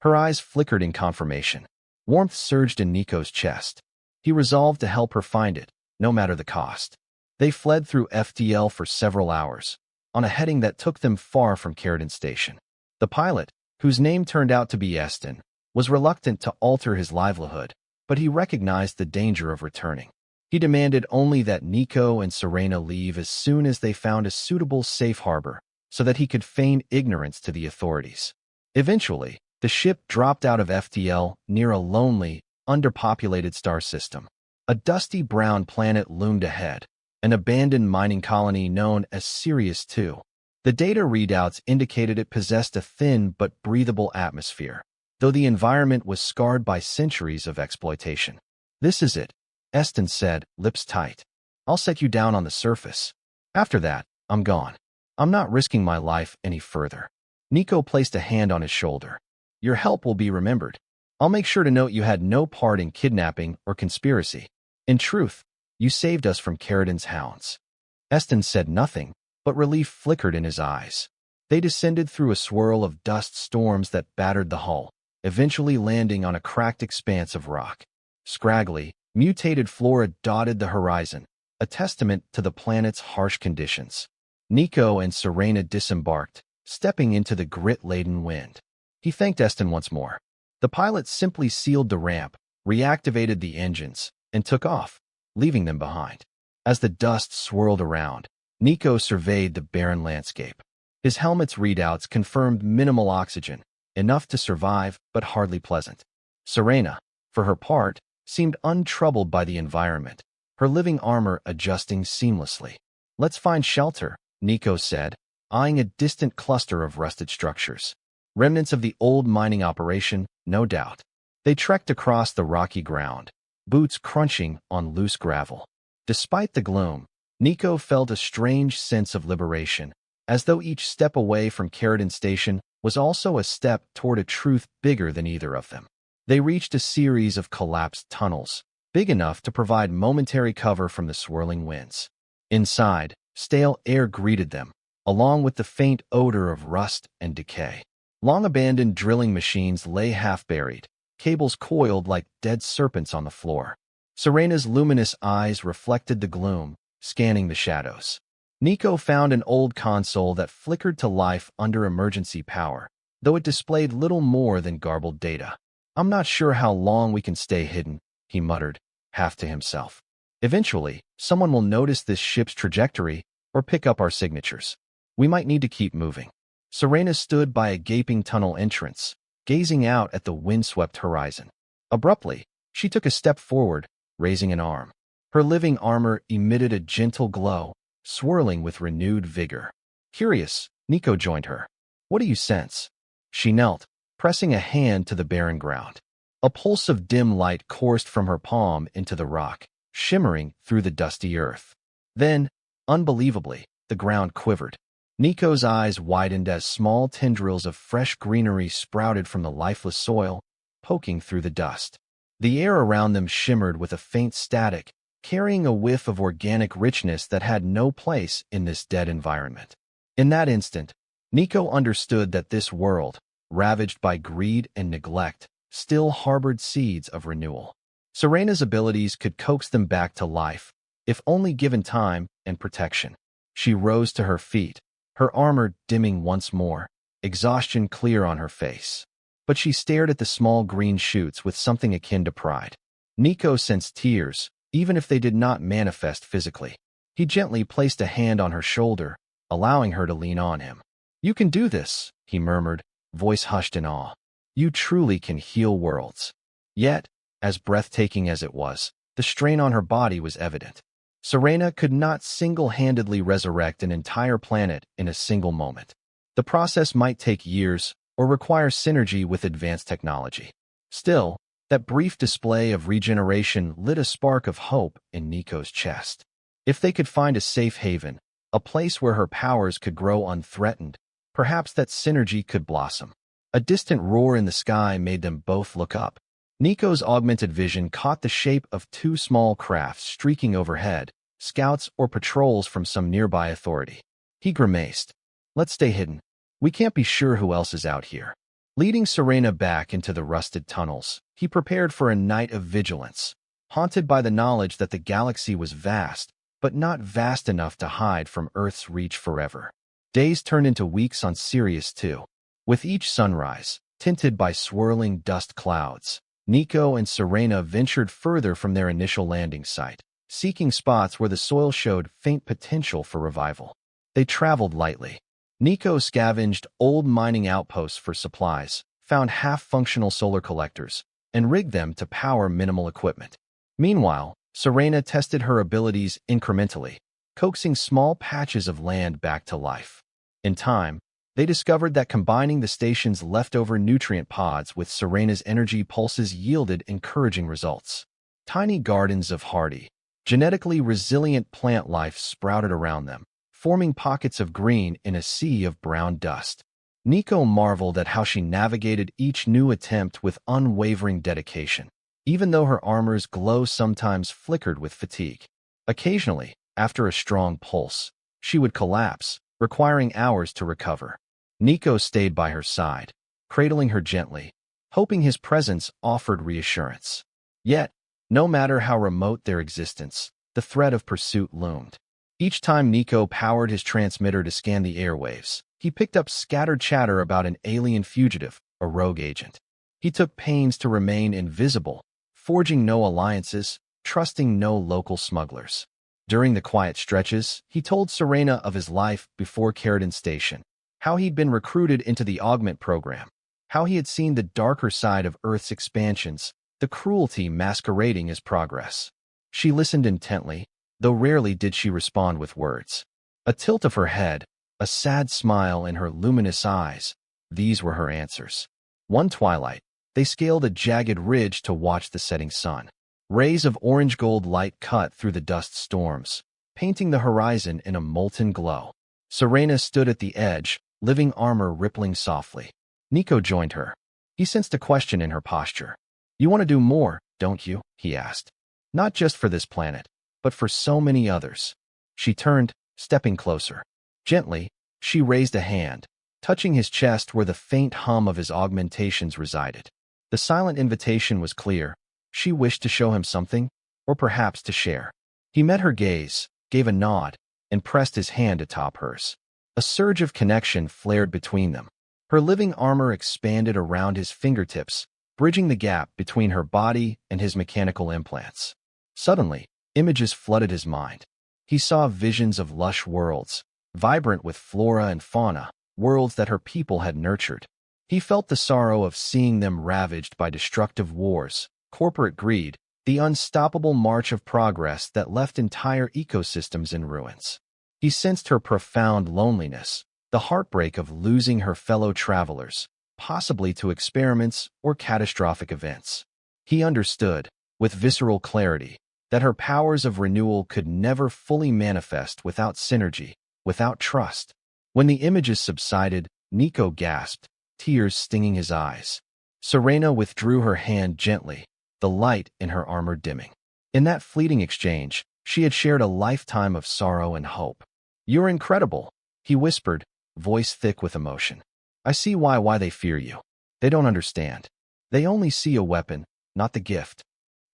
Her eyes flickered in confirmation. Warmth surged in Niko's chest. He resolved to help her find it, no matter the cost. They fled through FTL for several hours, on a heading that took them far from Caradon Station. The pilot, whose name turned out to be Eston, was reluctant to alter his livelihood, but he recognized the danger of returning. He demanded only that Niko and Sirena leave as soon as they found a suitable safe harbor, so that he could feign ignorance to the authorities. Eventually, the ship dropped out of FTL near a lonely, underpopulated star system. A dusty brown planet loomed ahead, an abandoned mining colony known as Sirius II. The data readouts indicated it possessed a thin but breathable atmosphere, though the environment was scarred by centuries of exploitation. "This is it," Eston said, lips tight. "I'll set you down on the surface. After that, I'm gone. I'm not risking my life any further." Niko placed a hand on his shoulder. "Your help will be remembered. I'll make sure to note you had no part in kidnapping or conspiracy. In truth, you saved us from Caradon's hounds." Eston said nothing, but relief flickered in his eyes. They descended through a swirl of dust storms that battered the hull, eventually landing on a cracked expanse of rock. Scraggly, mutated flora dotted the horizon, a testament to the planet's harsh conditions. Niko and Sirena disembarked, stepping into the grit-laden wind. He thanked Eston once more. The pilot simply sealed the ramp, reactivated the engines, and took off, leaving them behind. As the dust swirled around, Niko surveyed the barren landscape. His helmet's readouts confirmed minimal oxygen, enough to survive but hardly pleasant. Sirena, for her part, seemed untroubled by the environment, her living armor adjusting seamlessly. "Let's find shelter," Niko said, eyeing a distant cluster of rusted structures. Remnants of the old mining operation, no doubt. They trekked across the rocky ground, boots crunching on loose gravel. Despite the gloom, Niko felt a strange sense of liberation, as though each step away from Caradon Station was also a step toward a truth bigger than either of them. They reached a series of collapsed tunnels, big enough to provide momentary cover from the swirling winds. Inside, stale air greeted them, along with the faint odor of rust and decay. Long-abandoned drilling machines lay half-buried, cables coiled like dead serpents on the floor. Sirena's luminous eyes reflected the gloom, scanning the shadows. Niko found an old console that flickered to life under emergency power, though it displayed little more than garbled data. "I'm not sure how long we can stay hidden," he muttered, half to himself. "Eventually, someone will notice this ship's trajectory or pick up our signatures. We might need to keep moving." Sirena stood by a gaping tunnel entrance, gazing out at the windswept horizon. Abruptly, she took a step forward, raising an arm. Her living armor emitted a gentle glow, swirling with renewed vigor. Curious, Niko joined her. "What do you sense?" She knelt, pressing a hand to the barren ground. A pulse of dim light coursed from her palm into the rock, shimmering through the dusty earth. Then, unbelievably, the ground quivered. Niko's eyes widened as small tendrils of fresh greenery sprouted from the lifeless soil, poking through the dust. The air around them shimmered with a faint static, carrying a whiff of organic richness that had no place in this dead environment. In that instant, Niko understood that this world, ravaged by greed and neglect, still harbored seeds of renewal. Sirena's abilities could coax them back to life, if only given time and protection. She rose to her feet, her armor dimming once more, exhaustion clear on her face. But she stared at the small green shoots with something akin to pride. Niko sensed tears, even if they did not manifest physically. He gently placed a hand on her shoulder, allowing her to lean on him. "You can do this," he murmured, voice hushed in awe. You truly can heal worlds. Yet, as breathtaking as it was, the strain on her body was evident. Sirena could not single-handedly resurrect an entire planet in a single moment. The process might take years or require synergy with advanced technology. Still, that brief display of regeneration lit a spark of hope in Niko's chest. If they could find a safe haven, a place where her powers could grow unthreatened, perhaps that synergy could blossom. A distant roar in the sky made them both look up. Niko's augmented vision caught the shape of two small crafts streaking overhead, scouts or patrols from some nearby authority. He grimaced. Let's stay hidden. We can't be sure who else is out here. Leading Sirena back into the rusted tunnels, he prepared for a night of vigilance, haunted by the knowledge that the galaxy was vast, but not vast enough to hide from Earth's reach forever. Days turned into weeks on Sirius II. With each sunrise, tinted by swirling dust clouds, Niko and Sirena ventured further from their initial landing site, seeking spots where the soil showed faint potential for revival. They traveled lightly. Niko scavenged old mining outposts for supplies, found half-functional solar collectors, and rigged them to power minimal equipment. Meanwhile, Sirena tested her abilities incrementally, coaxing small patches of land back to life. In time, they discovered that combining the station's leftover nutrient pods with Sirena's energy pulses yielded encouraging results. Tiny gardens of hardy, genetically resilient plant life sprouted around them, forming pockets of green in a sea of brown dust. Niko marveled at how she navigated each new attempt with unwavering dedication, even though her armor's glow sometimes flickered with fatigue. Occasionally, after a strong pulse, she would collapse, requiring hours to recover. Niko stayed by her side, cradling her gently, hoping his presence offered reassurance. Yet, no matter how remote their existence, the threat of pursuit loomed. Each time Niko powered his transmitter to scan the airwaves, he picked up scattered chatter about an alien fugitive, a rogue agent. He took pains to remain invisible, forging no alliances, trusting no local smugglers. During the quiet stretches, he told Sirena of his life before Caradon Station, how he'd been recruited into the Augment program, how he had seen the darker side of Earth's expansions, the cruelty masquerading as progress. She listened intently, though rarely did she respond with words. A tilt of her head, a sad smile in her luminous eyes, these were her answers. One twilight, they scaled a jagged ridge to watch the setting sun. Rays of orange-gold light cut through the dust storms, painting the horizon in a molten glow. Sirena stood at the edge, living armor rippling softly. Niko joined her. He sensed a question in her posture. You want to do more, don't you? He asked. Not just for this planet, but for so many others. She turned, stepping closer. Gently, she raised a hand, touching his chest where the faint hum of his augmentations resided. The silent invitation was clear. She wished to show him something, or perhaps to share. He met her gaze, gave a nod, and pressed his hand atop hers. A surge of connection flared between them. Her living armor expanded around his fingertips, bridging the gap between her body and his mechanical implants. Suddenly, images flooded his mind. He saw visions of lush worlds, vibrant with flora and fauna, worlds that her people had nurtured. He felt the sorrow of seeing them ravaged by destructive wars, corporate greed, the unstoppable march of progress that left entire ecosystems in ruins. He sensed her profound loneliness, the heartbreak of losing her fellow travelers, possibly to experiments or catastrophic events. He understood, with visceral clarity, that her powers of renewal could never fully manifest without synergy, without trust. When the images subsided, Niko gasped, tears stinging his eyes. Sirena withdrew her hand gently, the light in her armor dimming. In that fleeting exchange, she had shared a lifetime of sorrow and hope. You're incredible, he whispered, voice thick with emotion. I see why they fear you. They don't understand. They only see a weapon, not the gift.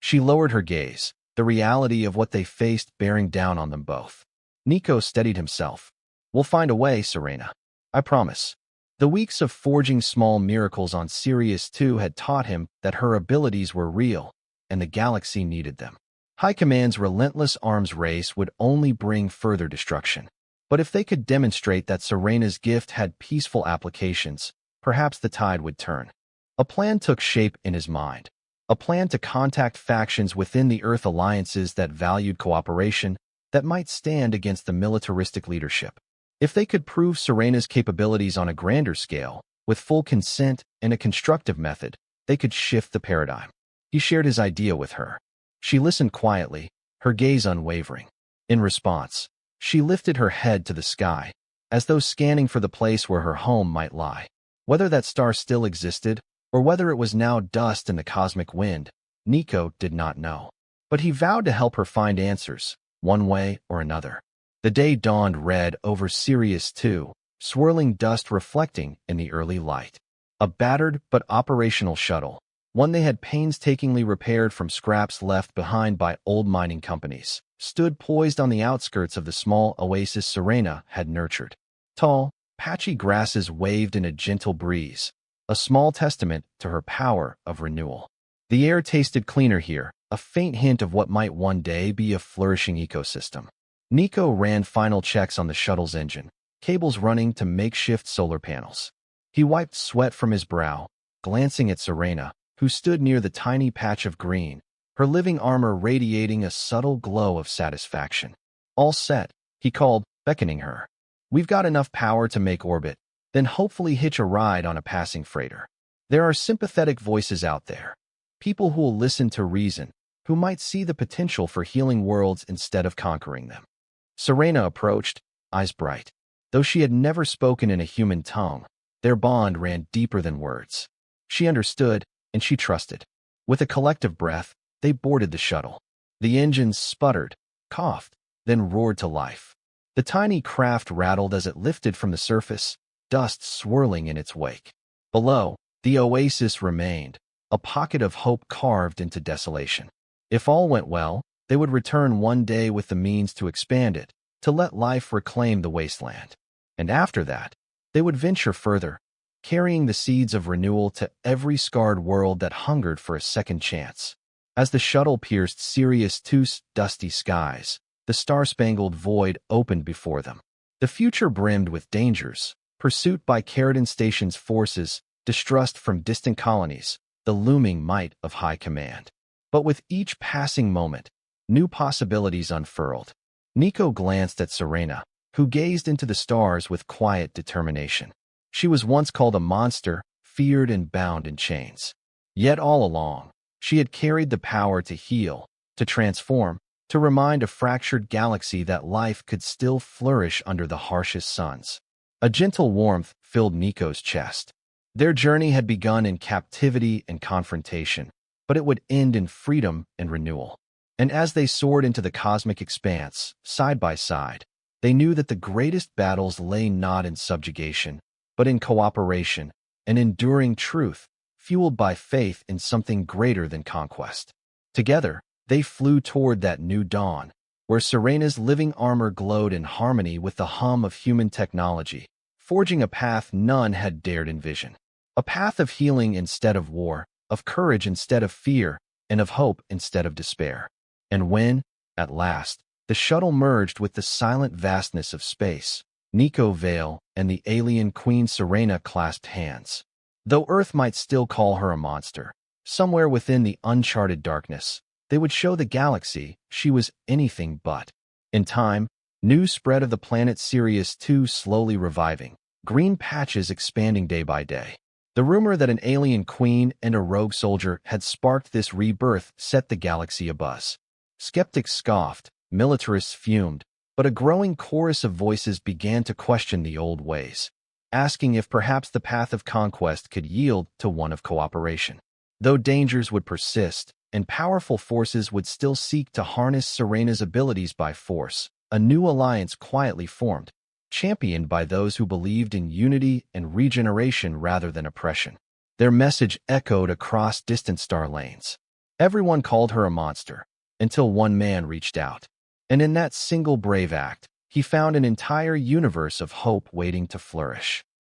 She lowered her gaze, the reality of what they faced bearing down on them both. Niko steadied himself. We'll find a way, Sirena. I promise. The weeks of forging small miracles on Sirius II had taught him that her abilities were real, and the galaxy needed them. High Command's relentless arms race would only bring further destruction. But if they could demonstrate that Sirena's gift had peaceful applications, perhaps the tide would turn. A plan took shape in his mind. A plan to contact factions within the Earth alliances that valued cooperation, that might stand against the militaristic leadership. If they could prove Sirena's capabilities on a grander scale, with full consent and a constructive method, they could shift the paradigm. He shared his idea with her. She listened quietly, her gaze unwavering. In response, she lifted her head to the sky, as though scanning for the place where her home might lie. Whether that star still existed, or whether it was now dust in the cosmic wind, Niko did not know. But he vowed to help her find answers, one way or another. The day dawned red over Sirius 2, swirling dust reflecting in the early light. A battered but operational shuttle, one they had painstakingly repaired from scraps left behind by old mining companies, stood poised on the outskirts of the small oasis Sirena had nurtured. Tall, patchy grasses waved in a gentle breeze, a small testament to her power of renewal. The air tasted cleaner here, a faint hint of what might one day be a flourishing ecosystem. Niko ran final checks on the shuttle's engine, cables running to makeshift solar panels. He wiped sweat from his brow, glancing at Sirena, who stood near the tiny patch of green, her living armor radiating a subtle glow of satisfaction. All set, he called, beckoning her. We've got enough power to make orbit, then hopefully hitch a ride on a passing freighter. There are sympathetic voices out there, people who will listen to reason, who might see the potential for healing worlds instead of conquering them. Sirena approached, eyes bright. Though she had never spoken in a human tongue, their bond ran deeper than words. She understood, and she trusted. With a collective breath, they boarded the shuttle. The engines sputtered, coughed, then roared to life. The tiny craft rattled as it lifted from the surface, dust swirling in its wake. Below, the oasis remained, a pocket of hope carved into desolation. If all went well, they would return one day with the means to expand it, to let life reclaim the wasteland. And after that, they would venture further, carrying the seeds of renewal to every scarred world that hungered for a second chance. As the shuttle pierced Sirius 2's dusty skies, the star-spangled void opened before them. The future brimmed with dangers, pursuit by Caradon Station's forces, distrust from distant colonies, the looming might of high command. But with each passing moment, new possibilities unfurled. Niko glanced at Sirena, who gazed into the stars with quiet determination. She was once called a monster, feared and bound in chains. Yet all along, she had carried the power to heal, to transform, to remind a fractured galaxy that life could still flourish under the harshest suns. A gentle warmth filled Niko's chest. Their journey had begun in captivity and confrontation, but it would end in freedom and renewal. And as they soared into the cosmic expanse, side by side, they knew that the greatest battles lay not in subjugation, but in cooperation, an enduring truth, fueled by faith in something greater than conquest. Together, they flew toward that new dawn, where Sirena's living armor glowed in harmony with the hum of human technology, forging a path none had dared envision. A path of healing instead of war, of courage instead of fear, and of hope instead of despair. And when, at last, the shuttle merged with the silent vastness of space, Niko Vale and the alien Queen Sirena clasped hands. Though Earth might still call her a monster, somewhere within the uncharted darkness, they would show the galaxy she was anything but. In time, news spread of the planet Sirius 2 slowly reviving, green patches expanding day by day. The rumor that an alien queen and a rogue soldier had sparked this rebirth set the galaxy abuzz. Skeptics scoffed, militarists fumed, but a growing chorus of voices began to question the old ways, asking if perhaps the path of conquest could yield to one of cooperation. Though dangers would persist, and powerful forces would still seek to harness Sirena's abilities by force, a new alliance quietly formed, championed by those who believed in unity and regeneration rather than oppression. Their message echoed across distant star lanes. Everyone called her a monster, until one man reached out. And in that single brave act, he found an entire universe of hope waiting to flourish.